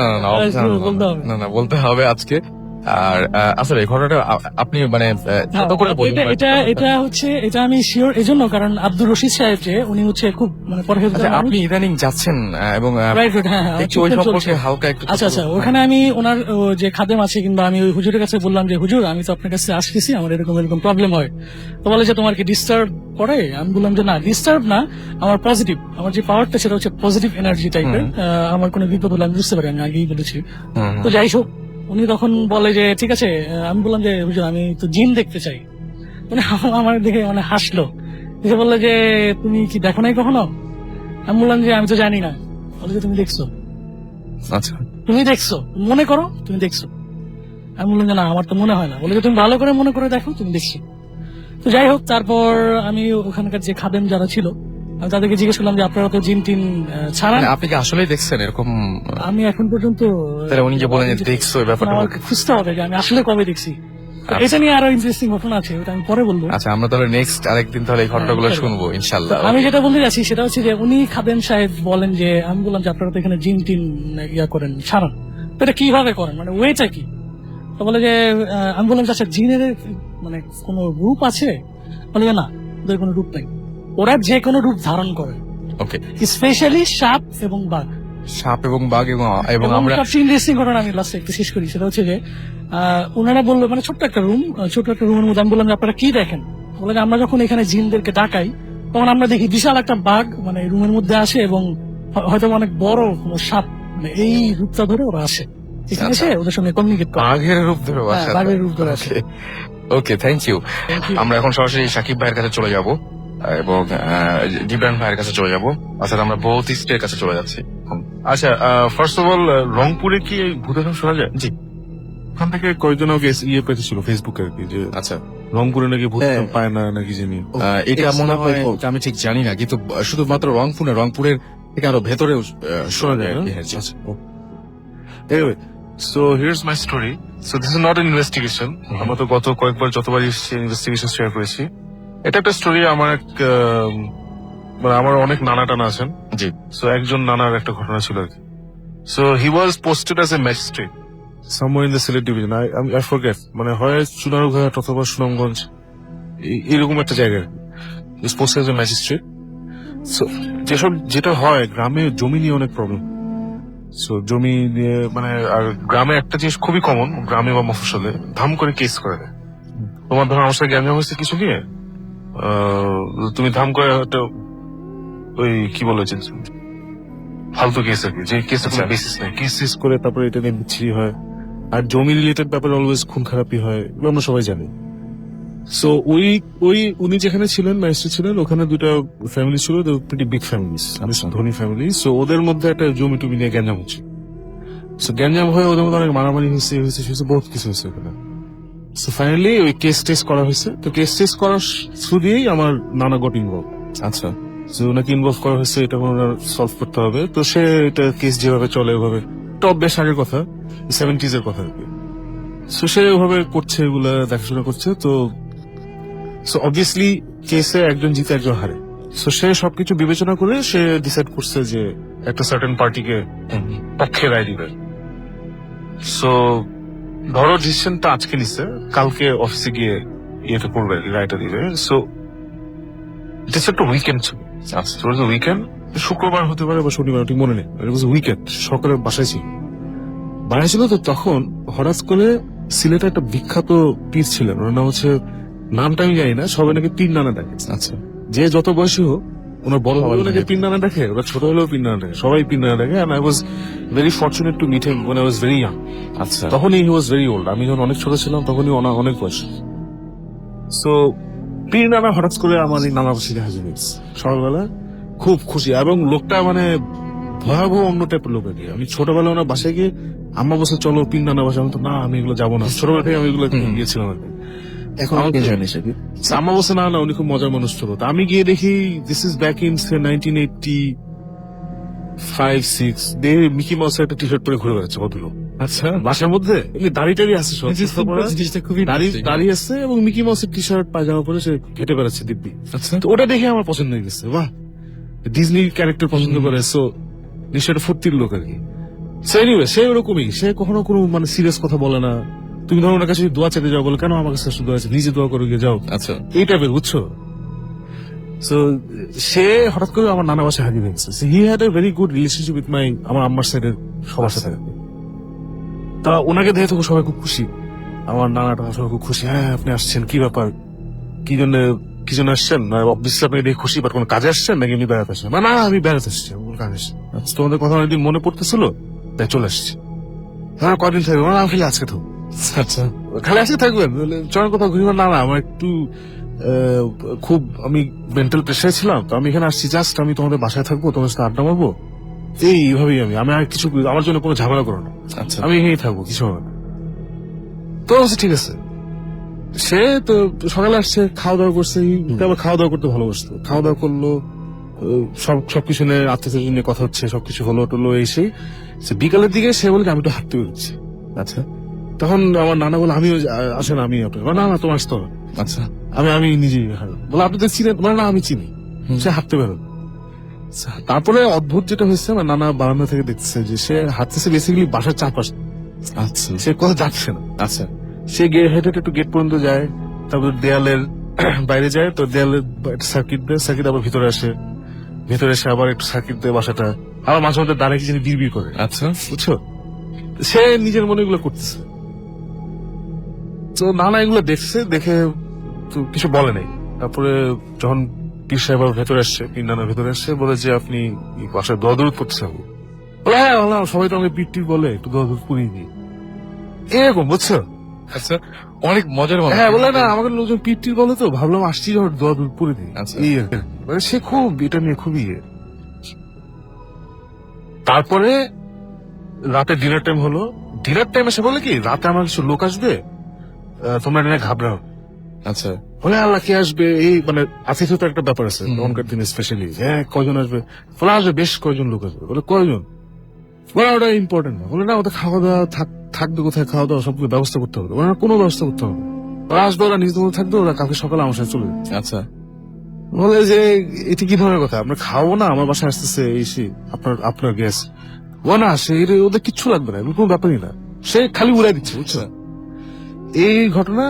S2: না, বলতে হবে আজকে। আর আসলে এই ঘটনাটা আপনি মানে ছোট করে বলুন।
S9: এটা আমি শিওর এজন্য, কারণ আব্দুর রশিদ সাহেব যে উনি হচ্ছে খুব মানে পরহেজগার মানুষ।
S2: আপনি ইদানিং যাচ্ছেন এবং একটু ওই সম্পর্কে হালকা একটু।
S9: আচ্ছা, ওখানে আমি ওনার যে খাদেম আছে কিংবা আমি ওই হুজুরের কাছে বললাম যে হুজুর আমি তো আপনার কাছে আসতেছি, আমার এরকম প্রবলেম হয়। তো বলে যে তোমার কি ডিস্টার্ব করে? আমি বললাম যে না, ডিস্টার্ব না, আমার পজিটিভ, আমার যে পাওয়ারটা সেটা হচ্ছে পজিটিভ এনার্জি টাইপের। আমার কোনো বিপদ হলে আমি বুঝতে পারি, আমি আগেই বলেছি। তো যাই হোক, উনি তখন বলে যে ঠিক আছে। আমি বললাম যে হুজুর আমি তো জিন দেখতে চাই। মানে আমার দেখে মানে হাসলো, এসে বললো যে তুমি কি দেখো নাই কখনো? আমি বললাম যে আমি তো জানি না। বলে যে তুমি দেখছো?
S2: আচ্ছা,
S9: তুমি দেখছো, মনে করো তুমি দেখছো। আমি বললাম যে না, আমার তো মনে হয় না। বলে যে তুমি ভালো করে মনে করে দেখো, তুমি দেখছো। তো যাই হোক, তারপর আমি ওখানকার যে খাদেম যারা ছিল আমি তাদেরকে জিজ্ঞেস করলাম যে আপনারা তো জিন টিন ছাড়ান,
S2: আপনি কি আসলেই দেখছেন এরকম?
S9: আমি এখন পর্যন্ত
S2: উনি যে বলেন যে দেখছো, এই ব্যাপারটা
S9: আমাকে খুঁজতে হবে যে আমি আসলে কবে দেখছি। এটা নিয়ে আরো ইন্টারেস্টিং ঘটনা আছে, ওটা আমি পরে বলবো।
S2: আচ্ছা, আমরা তাহলে নেক্সট আরেকদিন তাহলে এই ঘটনাগুলো শুনবো ইনশাআল্লাহ।
S9: আমি যেটা বলতে যাচ্ছি সেটা হচ্ছে যে উনি খাদেম সাহেব বলেন যে, আমি বললাম যে আপনারা তো এখানে জিন টিন ইয়া করেন, ছাড়ান, তো এটা কিভাবে করেন, মানে ওয়েটা কি? তো বলে যে আমি বললাম আচ্ছা জিনের মানে কোনো রূপ আছে? বলে না, ওদের কোনো রূপ নাই, ওরা যে কোনো রূপ ধারণ করে।
S2: ওকে,
S9: স্পেশালি সাপ এবং বাঘ।
S2: এবং আমরা
S9: সবচেয়ে ইন্টারেস্টিং ঘটনা আমি লাস্টে একটু শেষ করি, সেটা হচ্ছে যে ওনারা বললো মানে ছোট্ট একটা রুমের মধ্যে আমি বললাম যে আপনারা কি দেখেন? বলে যে আমরা যখন এখানে জিনদেরকে ডাকাই তখন আমরা দেখি বিশাল একটা বাঘ মানে রুমের মধ্যে আসে এবং হয়তো অনেক বড় কোনো সাপ মানে এই রূপটা ধরে ওরা আসে এখানে এসে ওদের সঙ্গে কমিউনিকেট করে।
S1: বাঘের রূপ ধরে
S9: হ্যাঁ, বাঘের রূপ ধরে আসে।
S1: ওকে, থ্যাংক ইউ। আমরা এখন সরাসরি সাকিব ভাইয়ের কাছে চলে যাব এবং জিবরান ভাইয়ের কাছে চলে যাব, অর্থাৎ আমরা বোথ ইস্টের কাছে চলে যাচ্ছি।
S6: আচ্ছা, ফার্স্ট অফ অল রংপুরে কি এই ভূতের নাম শোনা যায়?
S1: জি।
S6: ওখান থেকে কয়েকজন আমাকে পেতেছিল ফেসবুকে আর কি, যে
S2: আচ্ছা,
S6: রংপুরে নাকি ভূত
S2: হ্যাঁ।
S6: পায় না নাকি জানি।
S2: এটা মনে হয় এটা আমি ঠিক জানি না, কিন্তু শুধুমাত্র রংপুরের থেকে আরো ভেতরেও শোনা যায় আর কি। হ্যাঁ, জি।
S6: Anyway, so here's my story. So this is not an investigation. আমরা তো গত কয়েকবার যতবার ইনভেস্টিগেশন শেয়ার করেছি, এটা একটা স্টোরি। আমার এক মানে আমার অনেক নানা টানা আছেন।
S1: জি।
S6: সো একজন নানার একটা ঘটনা ছিল আর কি। So he was posted as a magistrate somewhere in the Sylhet division. I forget, মানে হয় চুনারুঘাট অথবা সুনামগঞ্জ, এরকম একটা জায়গায় is posted as a magistrate. So যেটা হয় গ্রামে জমি নিয়ে অনেক প্রবলেম। সো জমি নিয়ে মানে, আর গ্রামে একটা জিনিস খুবই কমন, গ্রামে বা মফস্বলে ধাম করে কেস করে দেয়। তোমার ধরো আমার সাথে জ্ঞান হয়েছে কিছু নিয়ে, তুমি ধাম করে একটা ওই কি বলে ফালতু কেস আর কি, যে কেসের কোনো বেসিস নেই, কেস করে তারপরে এটা নিয়ে বিচ্ছিরি হয়। আর জমি রিলেটেড ব্যাপারে অলওয়েজ খুন খারাপি হয়, এগুলো আমরা সবাই জানি। সো উনি যেখানে ছিলেন, ম্যাজিস্ট্রেট ছিলেন, ওখানে দুটা ফ্যামিলি ছিল, প্রিটি বিগ ফ্যামিলিজ, ধনী ফ্যামিলি। সো ওদের মধ্যে একটা জমি টমি নিয়ে গ্যাঞ্জাম হচ্ছে। সো গ্যাঞ্জাম হয়ে ওদের মধ্যে অনেক মারামারি হয়েছে, বহুত কিছু হয়েছে ওখানে। সো ফাইনালি ওই কেস টেস্ট করা হয়েছে। তো কেস টেস্ট করার থ্রু দিয়েই আমার নানা গট ইনভলভ।
S2: আচ্ছা,
S6: যে ওনাকে ইনভলভ করা হয়েছে, এটা সলভ করতে হবে। তো সে এটা কেস যেভাবে চলে ওভাবে, টপ বেশ আগের কথা, 70s এর কথা আর কি। সো সে ওভাবে করছে, এগুলা দেখাশোনা করছে। তো অবভিয়াসলি কেসে একজন জিতে একজন হারে। সো সে সবকিছু বিবেচনা করে সে ডিসাইড করছে যে একটা সার্টেন পার্টিকে পক্ষে রায় দিবে। সো ধরো ডিসিশনটা আজকে নিচ্ছে, কালকে অফিসে গিয়ে ইয়েটা করবে, রায়টা দিবে। সো এটা একটা উইকেন্ড ছিল, উইকেন্ড, শুক্রবার হতে পারে বা শনিবার, ঠিক মনে নেই। উইকেন্ড, সকালে বাসায় ছিল। বাসায় ছিল তো তখন হঠাৎ করে সিলেটে একটা বিখ্যাত পীর ছিলেন, ওনার নাম হচ্ছে, নামটা আমি জানি না, সবাই নাকি পীর নানা ডাকে।
S2: আচ্ছা,
S6: যে যত বয়সী হোক, ওনার বড় হলেও নাকি পীর নানা ডাকে, ওরা ছোট হলেও পীর নানা ডাকে, সবাই পীর নানা ডাকে। I was very fortunate to meet him when I was very young.
S2: আচ্ছা,
S6: তখনই হি ওয়াজ ভেরি ওল্ড। আমি যখন অনেক ছোট ছিলাম তখনই অনেক বয়স। সো পীর নানা হঠাৎ করে আমার এই নানা বাসীকে হাজির হয়েছে সকালবেলা, খুব খুশি। এবং লোকটা মানে ভয়াবহ অন্য টাইপের লোক আর কি। আমি ছোটবেলা ওনার বাসায় গিয়ে আম্মা বসে চলো পীর নানা বাসায়, আমি তো না, আমি এগুলো যাবো না। ছোটবেলা থেকে আমি এগুলো গিয়েছিলাম আর কি।
S2: এখন আমাকে জানিস আর কি।
S6: আম্মা বসে না, উনি খুব মজার মানুষ ছিল। তো আমি গিয়ে দেখি this is back in 1985-6, Mickey মাউসের একটা টি শার্ট পরে ঘুরে বেড়াচ্ছে ভদ্রলোক।
S2: আচ্ছা,
S6: বাসার মধ্যে এমনি দাড়ি আছে সব,
S2: জিনিসটা খুবই
S6: দাড়ি আছে এবং মিকি মাউসের টি শার্ট পায়জামা পরে সে হেঁটে বেড়াচ্ছে দিব্যি।
S2: আচ্ছা,
S6: তো ওটা দেখে আমার পছন্দ হয়ে গেছে, বাহ, ডিজনি ক্যারেক্টার পছন্দ করে। সো নিশ্চয় ফুর্তির লোক আর কি। সো এনিওয়ে, সে ওরকমই, সে কখনো কোনো মানে সিরিয়াস কথা বলে না। তুমি ধরো ওনার কাছে দোয়া চাইতে যাও, বলে কেন আমার কাছে দোয়া আছে, নিজে দোয়া করে গিয়ে যাও,
S2: আচ্ছা,
S6: এই টাইপের, বুঝছো। সো সে হঠাৎ করে আমার নানা বাসায় হাজির হয়ে গেছে। He had a very good relationship with আমার আম্মার সাইডের সবার সাথে। তা ওনাকে দেখে তো সবাই খুব খুশি, আমার নানাটা সবাই খুব খুশি। হ্যাঁ, আপনি আসছেন, কি ব্যাপার, কি জন্য আসছেন? অবশ্যই আপনি দেখে খুশি, বাট কোনো কাজে আসছেন নাকি এমনি বেড়াতে আসছেন? না, আমি বেড়াতে আসছি, কাজে আসছি। তোমাদের কথা অনেকদিন মনে পড়তেছিল, তাই চলে আসছি। হ্যাঁ, কদিন থাকবে? না, খালি আজকে তো। আচ্ছা, খালি আজকে থাকবেন? চলেন কোথাও ঘুরি? না, আমার একটু খুব আমি মেন্টাল প্রেশারে ছিলাম, তো আমি এখানে আসছি, জাস্ট আমি তোমাদের বাসায় থাকবো, তোমার সাথে আড্ডা মারবো, এইভাবেই। আমি আর কিছু, আমার জন্য কোনো ঝামেলা করো না,
S2: আচ্ছা,
S6: আমি এখানেই থাকবো, কিছু হবে না। তো ঠিক আছে। সে তো সকালে আসছে, খাওয়া দাওয়া করছে, আবার খাওয়া দাওয়া করতে ভালোবাসতো। খাওয়া দাওয়া করলো, সবকিছু নিয়ে আত্মীয় নিয়ে কথা হচ্ছে, সবকিছু হলো টলো। এসে বিকালের দিকে সে বলে আমি তো হাঁটতে বেরোচ্ছি।
S2: আচ্ছা,
S6: তখন আমার নানা বলে আমিও আসেন, আমি আপনাকে, না তোমার আসতে হবে।
S2: আচ্ছা,
S6: আমি নিজেই বলে আপনি তো চিনেন? মানে না, আমি চিনি। সে হাঁটতে বেরোল। তারপরে অদ্ভুত যেটা হয়েছে, আমার নানা বারান্দা থেকে দেখছে যে সে হাঁটতেছে বেসিক্যালি বাসার চারপাশে।
S2: আচ্ছা,
S6: সে কোথাও যাচ্ছে না।
S2: আচ্ছা,
S6: সে হেঁটে একটু গেট পর্যন্ত যায়, তারপর দেয়ালের বাইরে যায়, তো দেয়ালের সার্কিট দেয়, সার্কিট আবার ভিতরে এসে আবার একটু সার্কিট দেয় বাসাটা, আবার মাঝে মধ্যে দাঁড়িয়ে কি জানি বিড়বিড় করে।
S2: আচ্ছা,
S6: বুঝছো, সে নিজের মনে এগুলো করতেছে। তো নানা এগুলো দেখছে, দেখে তো কিছু বলে নাই। তারপরে যখন পীর সাহেব ভেতরে আসছে, পীর নানা ভেতরে আসছে, বলে যে আপনি বাসায় দোয়া দরুদ করতেছেন। বলে হ্যাঁ বললাম, সবাই তো আমাকে পিট্টির বলে, একটু দোয়া পুরি দিই, এরকম বুঝছো।
S1: আচ্ছা, অনেক মজার মনে
S6: হ্যাঁ বলে না, আমাকে লোকজন পিট্টির বলে, তো ভাবলাম আসছি যখন দোয়া পুরি দিই।
S1: আচ্ছা।
S6: এই আর কি। মানে সে খুব এটা নিয়ে খুবই ইয়ে। তারপরে রাতে ডিনার টাইম হলো, ডিনার টাইম এসে বলে কি রাতে আমার কিছু লোক আসবে, তোমরা নিয়ে ঘাবড়াও।
S2: আচ্ছা,
S6: বলে আল্লাহ কে আসবে, এই মানে আতিথ্যতার একটা ব্যাপার আছে তখনকার দিনে স্পেশালি। হ্যাঁ কয়জন আসবে, বলে আসবে বেশ কয়জন লোক আসবে। বলে কয়জন, বলে ওটা ইম্পর্টেন্ট না। বলে না, ওদের খাওয়া দাওয়া থাকবে কোথায়, খাওয়া দাওয়া সবগুলো ব্যবস্থা করতে হবে। বলে না, কোনো ব্যবস্থা করতে হবে না। ওরা আসবে, ওরা নিজেদের মধ্যে থাকবে, ওরা কালকে সকালে আমার সাথে চলে যাবে।
S2: আচ্ছা,
S6: বলে যে এটি কি ধরনের কথা, আমরা খাবো না, আমার বাসায় আসতেছে এই সে, আপনার গ্যাস। ও না, সে ওদের কিচ্ছু লাগবে না, এগুলো কোনো ব্যাপারই না, সে খালি উড়াই দিচ্ছে বুঝছো। এই ঘটনা।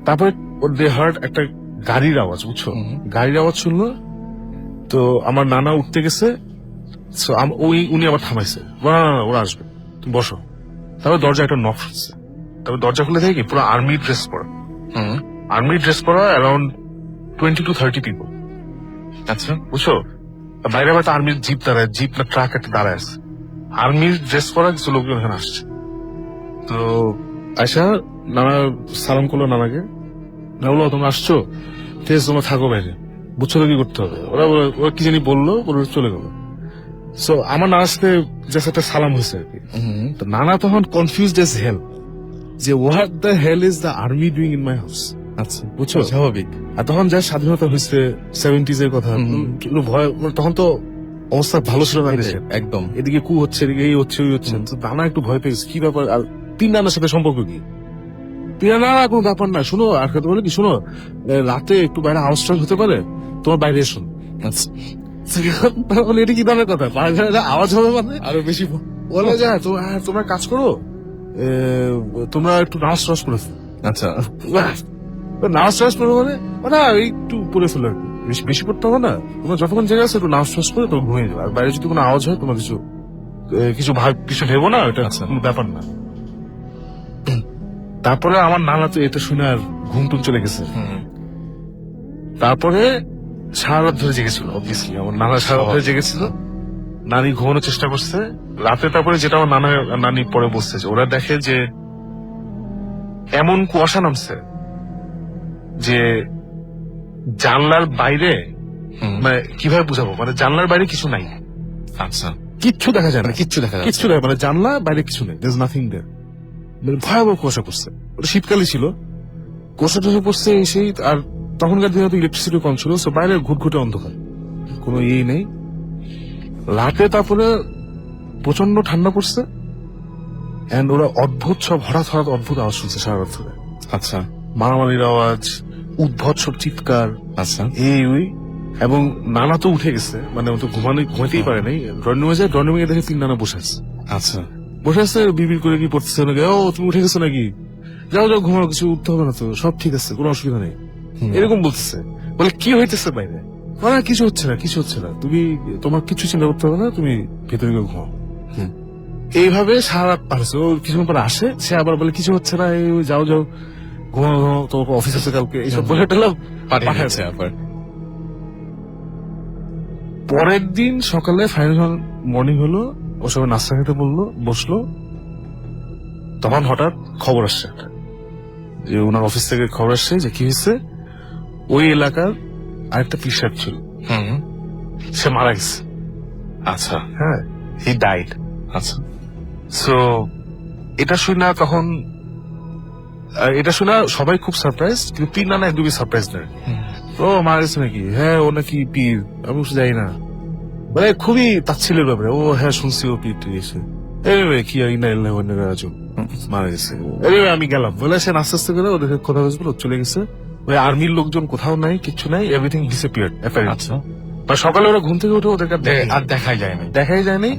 S6: তারপরে দে হার্ড একটা গাড়ির আওয়াজ, বুঝছো, গাড়ির আওয়াজ শুনলো। তো আমার নানা উঠতে গেছে, so উনি আবার থামাইছে, না না না, ওরা আসবে, তুমি বসো। তারপর দরজা একটা নক শুনছে, তারপর দরজা খুলে দেখি পুরো আর্মি ড্রেস পরা, আর্মি ড্রেস পরা অ্যারাউন্ড 20 to 30 পিপল।
S1: আচ্ছা,
S6: বুঝছো, বাইরে আবার আর্মির জিপ দাঁড়ায়, জিপ না ট্রাক একটা দাঁড়ায় আছে, আর্মির ড্রেস পরা কিছু লোকজন এখানে আসছে। তো আয়সা নানা সালাম করলো নানাকে, না বললো তোমরা আসছো, ঠিক আছে তোমরা থাকো বাইরে, বুঝছো তো কি করতে হবে। ওরা কি জানি বললো, বলে চলে গেল। সো আমার নানার সাথে জাস্ট একটা সালাম হয়েছে আর কি। তো নানা তখন কনফিউজড এজ হেল, যে what the hell is the army doing in my house.
S2: আচ্ছা,
S6: বুঝছো,
S2: স্বাভাবিক।
S6: আর তখন যা স্বাধীনতা হয়েছে 70s এর কথা, কিন্তু ভয়, তখন তো অবস্থা ভালো ছিল না দেশের,
S2: একদম।
S6: এদিকে কু হচ্ছে, এদিকে এই হচ্ছে ওই হচ্ছে। তো নানা একটু ভয় পেয়েছে, কি ব্যাপার। আর তিন নানার সাথে সম্পর্ক কি, তিন নানা কোনো ব্যাপার না, শোনো আর কথা বলে কি, শোনো রাতে একটু বাইরে আওয়াজ টাওয়াজ হতে পারে, তোমার বাইরে এসো।
S2: আচ্ছা,
S6: বলে এটা কি ধরনের কথা, বাইরে আওয়াজ হবে মানে
S2: আরো বেশি
S6: বলে যায়। তোমরা কাজ করো, তোমরা একটু নামাজ টামাজ করে ফেলো।
S2: আচ্ছা,
S6: নামাজ টামাজ পড়ো মানে না, একটু পড়ে ফেলো আর কি, বেশি পড়তে হবে না। তোমরা যতক্ষণ জায়গা আছে একটু নামাজ টামাজ করে তোমরা ঘুমিয়ে যাবে। আর বাইরে যদি কোনো আওয়াজ হয় তোমার কিছু ভেবো না, এটা কোনো ব্যাপার না। তারপরে আমার নানা তো এটা শুনে আর ঘুম টুম চলে গেছে। তারপরে সারা রাত ধরে জেগেছিল, অবভিয়াসলি আমার নানা সারা রাত ধরে জেগেছিল, নানি ঘুমানোর চেষ্টা করছে রাতে। তারপরে যেটা আমার নানি পরে বসছে, ওরা দেখে যে এমন কুয়াশা নামছে যে জানলার বাইরে, মানে কিভাবে বুঝাবো, মানে জানলার বাইরে কিছু নাই।
S2: আচ্ছা,
S6: কিচ্ছু দেখা যায় না,
S2: কিচ্ছু দেখা যাচ্ছে
S6: কিচ্ছু দেখা, মানে জানলা বাইরে কিছু নেই, দেয়ার ইজ নাথিং দেয়ার। মানে ভয়াবহ কুয়াশা পড়ছে, ওটা শীতকালই ছিল, কুয়াশা টুয়াশা পড়ছে সেই। আর তখনকার দিনে তো ইলেকট্রিসিটি কম ছিল, সো বাইরে ঘুটঘুটে অন্ধকার, কোনো ইয়ে নেই। রাতে তারপরে প্রচন্ড ঠান্ডা পড়ছে, এন্ড ওরা অদ্ভুত সব হঠাৎ অদ্ভুত আওয়াজ শুনছে সারা রাত ধরে।
S2: আচ্ছা,
S6: মারামারির আওয়াজ, উদ্ভট সব চিৎকার,
S2: আচ্ছা,
S6: এই ওই। এবং নানা তো উঠে গেছে, মানে ও তো ঘুমাতেই পারে নাই। ড্রয়িং রুমে যায়, ড্রয়িং রুমে দেখে তিন নানা বসে আছে।
S2: আচ্ছা,
S6: বসে আছে, বিবির করে কি পড়তেছে নাকি, ও তুমি উঠে গেছো নাকি, যাও যাও ঘুমাও, কিছু উঠতে হবে না তো, সব ঠিক আছে, কোনো অসুবিধা নেই, এরকম বলতেছে। বলে কি হইতেছে বাইরে, না কিছু হচ্ছে না, তুমি তোমার কিছু চিন্তা করতে হবে না, তুমি ভেতরে গিয়ে ঘুমাও। এইভাবে সারা রাত পার হচ্ছে। ও কিছুক্ষণ পর আসে, সে আবার বলে কিছু হচ্ছে না, এই যাও ঘুমাও, তোমার অফিস আছে কালকে, এইসব বলে
S2: পাঠিয়েছে আবার।
S6: পরের দিন সকালে ফাইনাল মর্নিং হলো, ও সবাই নাস্তা খেতে বসলো। তখন হঠাৎ খবর আসছে একটা, যে ওনার অফিস থেকে খবর আসছে যে কি হয়েছে, ওই এলাকার আরেকটা পীর সাহেব ছিল, সে মারা গেছে।
S2: আচ্ছা,
S6: হ্যাঁ, হি ডাইড।
S2: আচ্ছা,
S6: সো এটা শুনে সবাই খুব সারপ্রাইজ, কিন্তু পীর নানা একদমই সারপ্রাইজ নয়। ও মারা গেছে নাকি, হ্যাঁ ও নাকি পীর, আমি যাই না, মানে খুবই তাচ্ছিলের ব্যাপারে। ও হ্যাঁ শুনছি ও পীর টির এসে, কি মারা গেছে। আমি গেলাম বলে, সে আস্তে আস্তে করে ওদের কথা বলছিল, চলে গেছে। ওই আর্মির লোকজন কোথাও নাই, কিচ্ছু নাই, এভরিথিং ডিসঅ্যাপিয়ার্ড।
S2: আচ্ছা,
S6: বা সকালে ওরা ঘুম থেকে উঠে ওদেরকে
S1: আর দেখাই যায়নি।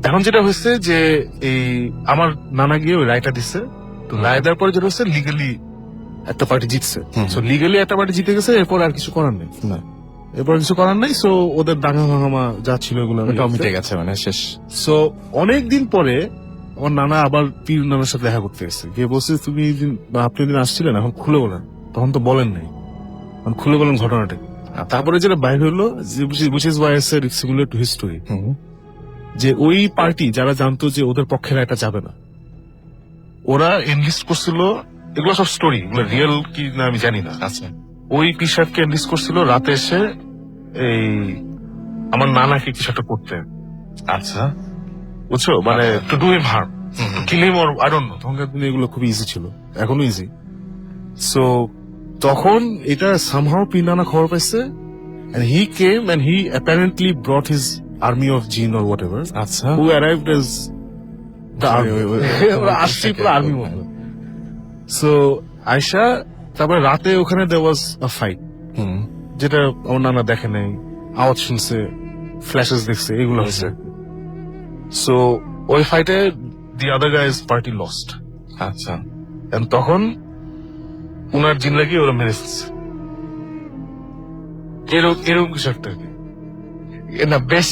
S6: এখন যেটা হয়েছে যে এই আমার নানা গিয়ে ওই রায়টা দিচ্ছে, তো রায় দেওয়ার পরে যেটা হচ্ছে লিগালি একটা পার্টি জিতছে। সো লিগালি একটা পার্টি জিতে গেছে, এরপর আর কিছু করার নেই, সো ওদের দাঙ্গা ভাঙামা যা ছিল এগুলো
S2: মিটে গেছে, মানে শেষ।
S6: সো অনেকদিন পরে আমার নানা আবার পীর নানার সাথে দেখা করতে গেছে, গিয়ে বলছে আপনি দিন আসছিলেন, এখন খুলে বলেন। তখন তো বলেন নাই, খুলে বলেন ঘটনাটা। তারপরে যেটা বাইর হলো, which is why I said it's similar to history, যে ওই পার্টি যারা জানতো যে ওদের পক্ষের এটা যাবে না, ওরা এনলিস্ট করছিল, এগুলো সব স্টোরি, এগুলো রিয়েল কি না আমি জানি না।
S1: আচ্ছা
S6: ওই পিসারকে এনলিস্ট করছিল রাতে এসে এই আমার নানাকে কিছু একটা করতে,
S1: আচ্ছা
S6: বুঝছো, মানে to do him harm, kill him or I don't know. তখনকার দিনে এগুলো খুবই ইজি ছিল, এখনো ইজি। সো তখন এটা সামহাও পিনানা খবর পাইছে, and he came and he apparently brought his army of jinn or whatever,
S1: আচ্ছা
S6: who arrived as the army. ওরা আসছে পুরো আর্মি মতো। সো আয়শা তারপরে রাতে ওখানে there was a fight, যেটা আমার নানা দেখে নাই, আওয়াজ শুনছে, ফ্ল্যাশেস দেখছে, এগুলো হচ্ছে। সো ওই ফাইটে দি আদার গাইজ পার্টি লস্ট,
S1: আচ্ছা
S6: and তখন উনার জিন্দাগি ওরা মেরে ফেলছে, এরকম কিছু একটা আর কি।
S1: না বেশ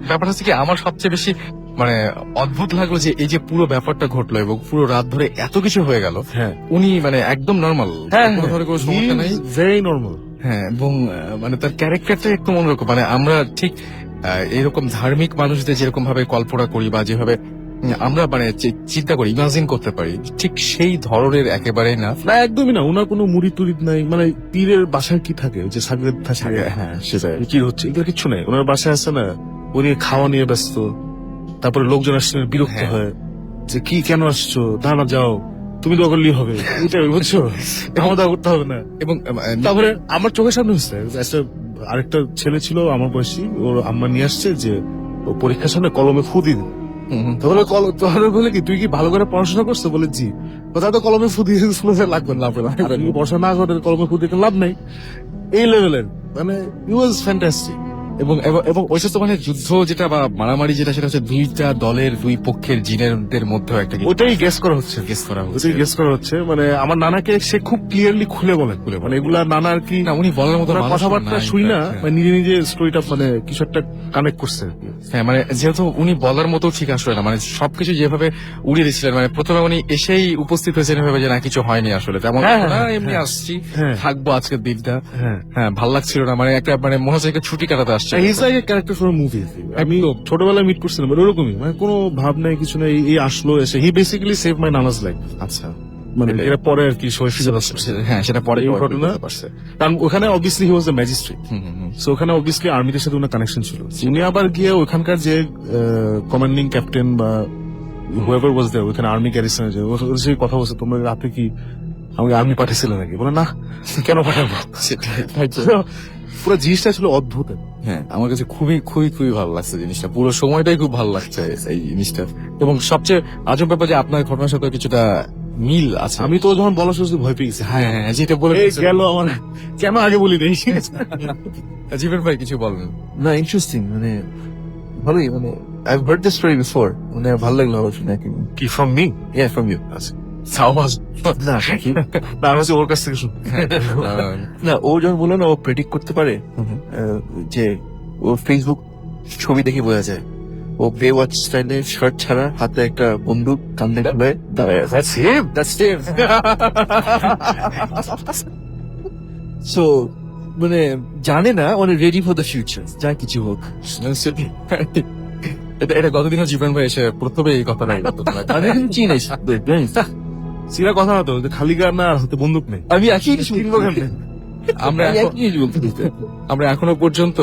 S1: ব্যাপারটা হচ্ছে কি, আমার সবচেয়ে বেশি মানে অদ্ভুত লাগলো যে এই যে পুরো ব্যাপারটা ঘটলো এবং পুরো রাত ধরে এত কিছু হয়ে গেল,
S6: হ্যাঁ
S1: উনি মানে একদম নর্মাল, কোনো ধরনের কোনো সমস্যা নাই,
S6: ভেরি নর্মাল।
S1: হ্যাঁ, এবং মানে তার ক্যারেক্টারটা একটু অন্যরকম, মানে আমরা ঠিক এরকম ধার্মিক মানুষদের যেরকম ভাবে কল্পনা করি বা যেভাবে আমরা মানে চিন্তা করি, ইমাজিন করতে পারি, ঠিক সেই ধরনের একেবারেই না।
S6: না একদমই না, ওনার কোনো মুড়ি টুড়ি নাই, মানে পীরের বাসায় কি থাকে, ওই যে সাগরের থাকে,
S1: হ্যাঁ সেটাই,
S6: কি হচ্ছে এগুলো কিচ্ছু নাই। ওনার বাসায় আছে না, উনি খাওয়া নিয়ে ব্যস্ত, তারপরে লোকজন আসছে বিরক্ত
S1: হ্যাঁ।
S6: হয় যে কি কেন আসছো, না যাও, তুমি তো করলেই হবে, এটাই বুঝছো, খাওয়া দাওয়া করতে হবে না।
S1: এবং
S6: তারপরে আমার চোখের সামনে হচ্ছে একটা আরেকটা ছেলে ছিল আমার বয়সী, ওর আম্মা নিয়ে আসছে যে ও পরীক্ষার সামনে কলমে ফু দিন, তাহলে বলে কি তুই কি ভালো করে পড়াশোনা করছো, বলে জি, তাহলে তো কলমে ফু দিয়ে লাগবে না, তুমি পড়াশোনা না করে কলমে ফু দিতে লাভ নেই, এই লেভেলের, মানে ইট ওয়াজ ফ্যান্টাস্টিক।
S1: এবং এবং ওই তো মানে যুদ্ধ যেটা বা মারামারি যেটা, সেটা হচ্ছে দুইটা দলের দুই পক্ষের জিনের মধ্যে একটা
S6: ওটাই গেস করা হচ্ছে, ওটাই গেস করা হচ্ছে। মানে আমার নানাকে সে খুব ক্লিয়ারলি খুলে বলে, মানে এগুলা নানা আর কি
S1: না, উনি বলার মতো
S6: ওনার কথাবার্তা শুই না, মানে নিজে নিজে স্টোরিটা মানে কিছু একটা কানেক্ট করছে।
S1: হ্যাঁ, মানে যেহেতু উনি বলার মতো ঠিক আসলে না, মানে সবকিছু যেভাবে উড়িয়ে দিচ্ছিলেন, মানে প্রথমে উনি এসেই উপস্থিত হয়েছেন এভাবে যে না কিছু হয়নি আসলে তেমন,
S6: হ্যাঁ,
S1: না,
S6: হ্যাঁ,
S1: এমনি
S6: হ্যাঁ।
S1: আসছি,
S6: হ্যাঁ।
S1: থাকবো আজকের দিনটা,
S6: হ্যাঁ,
S1: হ্যাঁ ভাল লাগছিল না, মানে একটা মানে মনে হচ্ছে একটা ছুটি কাটাতে আসছে।
S6: Is like a character for movie. আমি ছোটবেলায় মিট করছিলাম, মানে ওরকমই, মানে কোনো ভাব নাই কিছু নাই, এই আসলো এসে হি বেসিক্যালি সেভ মাই নানাস লাইফ।
S1: আচ্ছা,
S6: মানে এটা পরে আর কি
S1: হ্যাঁ সেটা পরে
S6: এই ঘটনা, কারণ ওখানে obviously he was the magistrate, so ওখানে অবভিয়াসলি আর্মিদের সাথে ওনার কানেকশন ছিল। উনি আবার গিয়ে ওখানকার যে কমান্ডিং ক্যাপ্টেন বা হুয়েভার ওয়াজ দেয়ার, ওখানে আর্মি গ্যারিসনে যে ওর সাথে কথা বলছে, তোমরা রাতে কি আমাকে আর্মি পাঠিয়েছিল নাকি, বলে না কেন পাঠাবো, পুরো জিনিসটা ছিল অদ্ভুত।
S1: হ্যাঁ, আমার কাছে খুবই খুবই খুবই ভালো লাগছে জিনিসটা, পুরো সময়টাই খুব ভালো লাগছে এই জিনিসটা। এবং সবচেয়ে আজব ব্যাপার যে আপনার ঘটনার সাথে কিছুটা মিল আছে।
S6: আমি তো যখন বলা শুনছি ভয় পেয়ে গেছি,
S1: হ্যাঁ হ্যাঁ, যেটা বলে
S6: গেল আমার, কেন আগে বলি নেই।
S1: জীবন ভাই কিছু বলেন।
S10: না, ইন্টারেস্টিং, মানে ভালোই, মানে I heard this story before, মানে ভালো লাগলো আমার শুনে।
S6: কি from me?
S10: Yeah, from you.
S1: সাওয়াজ
S10: না
S6: না, আমি হচ্ছে ওর কাছ থেকে শুনি।
S10: না, ও যখন বললো না ও প্রেডিক্ট করতে পারে, যে ও ফেসবুক ছবি দেখে বোঝা যায়, ও বে ওয়াচ স্টাইলে শার্ট ছাড়া, হাতে একটা বন্দুক কান্দে খুলে দাঁড়ায় আছে। That's him. So, মানে জানে না, মানে রেডি ফর দ্য ফিউচার, যা কিছু হোক।
S1: এটা গতদিনও জীবন ভাই এসে প্রথমে এই কথাটাই
S10: চিনিস
S6: সিরা কথা না তো, যে খালি গান না আর হাতে বন্দুক নেই,
S10: আমি একই কিছু বলবো কেমনে?
S1: আমরা এখনো পর্যন্ত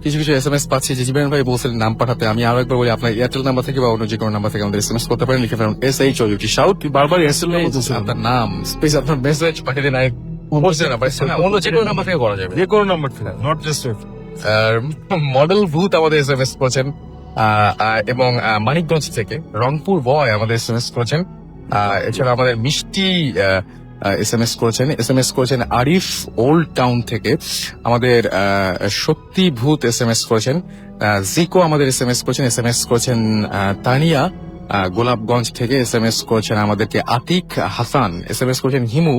S1: কিছু কিছু SMS পাচ্ছি যে জীবন ভাই বলছেন নাম পাঠাতে। আমি আরো একবার বলি, আপনার এয়ারটেল নাম্বার থেকে বা অন্য যে কোনো নাম্বার থেকে আমাদের SMS করতে পারেন, লিখে ফেলুন SHOUT শাউট,
S6: বারবার এসএল
S1: আপনার নাম স্পেস আপনার মেসেজ পাঠিয়ে দিন। অন্য যে কোনো নাম্বার থেকে করা যাবে,
S6: যে কোনো নাম্বার থেকে, নট জাস্ট
S1: মডেল ভূত আমাদের SMS করেছেন, এবং মানিকগঞ্জ থেকে রংপুর বয় আমাদের SMS করেছেন। এছাড়া আমাদের মিষ্টি SMS করেছেন আরিফ ওল্ড টাউন থেকে, আমাদের সত্যি ভূত SMS করেছেন, জিকো আমাদের SMS করেছেন তানিয়া গোলাপগঞ্জ থেকে SMS করেছেন আমাদেরকে, আতিক হাসান SMS করেছেন, হিমু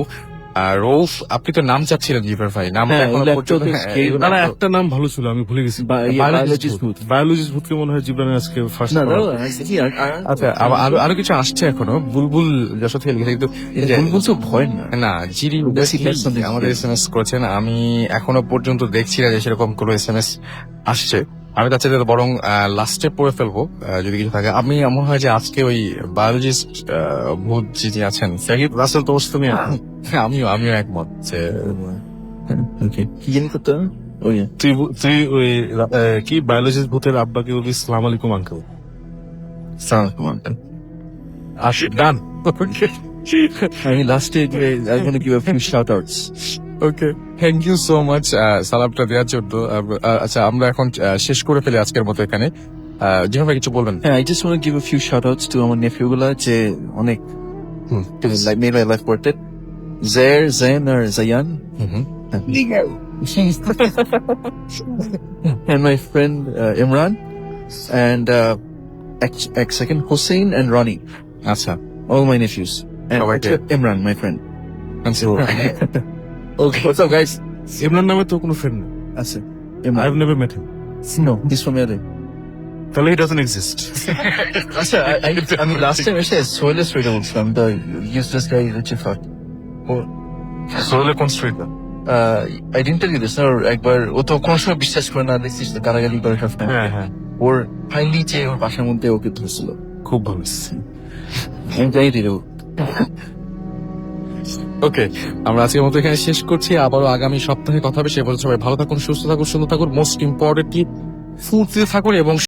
S2: রৌফ, আপনি তো নাম চাচ্ছিলেন জিফার ভাই, নাম
S10: হ্যাঁ,
S2: এখনো
S10: এগুলো
S2: পর্যন্ত
S10: একটা
S2: হ্যাঁ,
S10: scale
S2: এগুলো
S6: না না
S2: একটা-
S6: একটা নাম ভালো ছিল, আমি ভুলে গেছি।
S10: biologist ভূত।
S6: বায়োলজিস্ট ভূতকে মনে হয় জিবরানের আজকে ফার্স্ট।
S10: না দাঁড়াও,
S2: আচ্ছা, আরো আরো কিছু আসছে এখনো। বুলবুল যশোর থেকে লিখেছে, কিন্তু
S10: বুলবুল তো ভয় না।
S2: না, জিরি
S10: Basic something
S2: আমাদের
S10: else.
S2: এসএমএস করেছেন, আমি এখনো পর্যন্ত দেখছি না যে সেরকম কোনো এসএমএস আসছে। আমি চাচ্ছি যে বরং লাস্টে পড়ে ফেলবো যদি কিছু থাকে। আমি এমন হয় যে আজকে ওই বায়োলজিস্ট ভূত যিনি আছেন
S6: সাকিব রাসেল তো অবস্থা নিয়ে
S2: আমিও একমত যে
S10: ওকে, কি জানি করতে হবে? ও ইয়া,
S6: তুই ওই কি বায়োলজিস্ট ভূতের আব্বাকে বলবি সালাম আলাইকুম আঙ্কেল। ডান।
S10: আমি লাস্টে I'm gonna give a few shout outs.
S2: Okay, thank you so much সালামটা দেওয়ার জন্য। আচ্ছা, আমরা এখন শেষ করে ফেলি আজকের মতো এখানে। যেভাবে কিছু বলবেন।
S10: হ্যাঁ, I just want to give a few shout outs to আমার nephew গুলা যে অনেক like made my life worth it. Zain or Zayan. And my friend Imran and ex-second Hussein and Ronnie.
S2: আচ্ছা,
S10: All my nephews. And
S2: সবাইকে।
S10: Imran, my friend.
S2: Okay,
S10: What's up, guys?
S6: Imran নামে তো কোনো friend নেই।
S10: আছে
S6: I have
S10: Imran.
S6: Never mate him.
S10: No, he's from LA.
S6: তাহলে he doesn't exist.
S10: আচ্ছা, আমি লাস্ট টাইম এসে সোহেলের স্টোরিটা বলছিলাম, দ্য ইউজলেস গাই হচ্ছে ফাক।
S6: সোহেলের কোন street?
S10: I didn't tell you this, আর একবার ও তো কোনো সময় বিশ্বাস করে না, দেখছিস তো গালাগালি করে সবসময়।
S6: হ্যাঁ হ্যাঁ,
S10: ওর ফাইনালি যে ওর বাসার মধ্যে ওকে ধরছিল,
S6: খুব ভালো।
S10: আমি জানি দিল।
S2: ওকে, আমরা আজকের মতো এখানে শেষ করছি। আবারও আগামী সপ্তাহে কথা হবে। সে পর্যন্ত সবাই ভালো থাকুন, সুস্থ থাকুন, সুন্দর থাকুন, মোস্ট ইম্পর্টেন্টলি ফুর্তিতে থাকুন এবং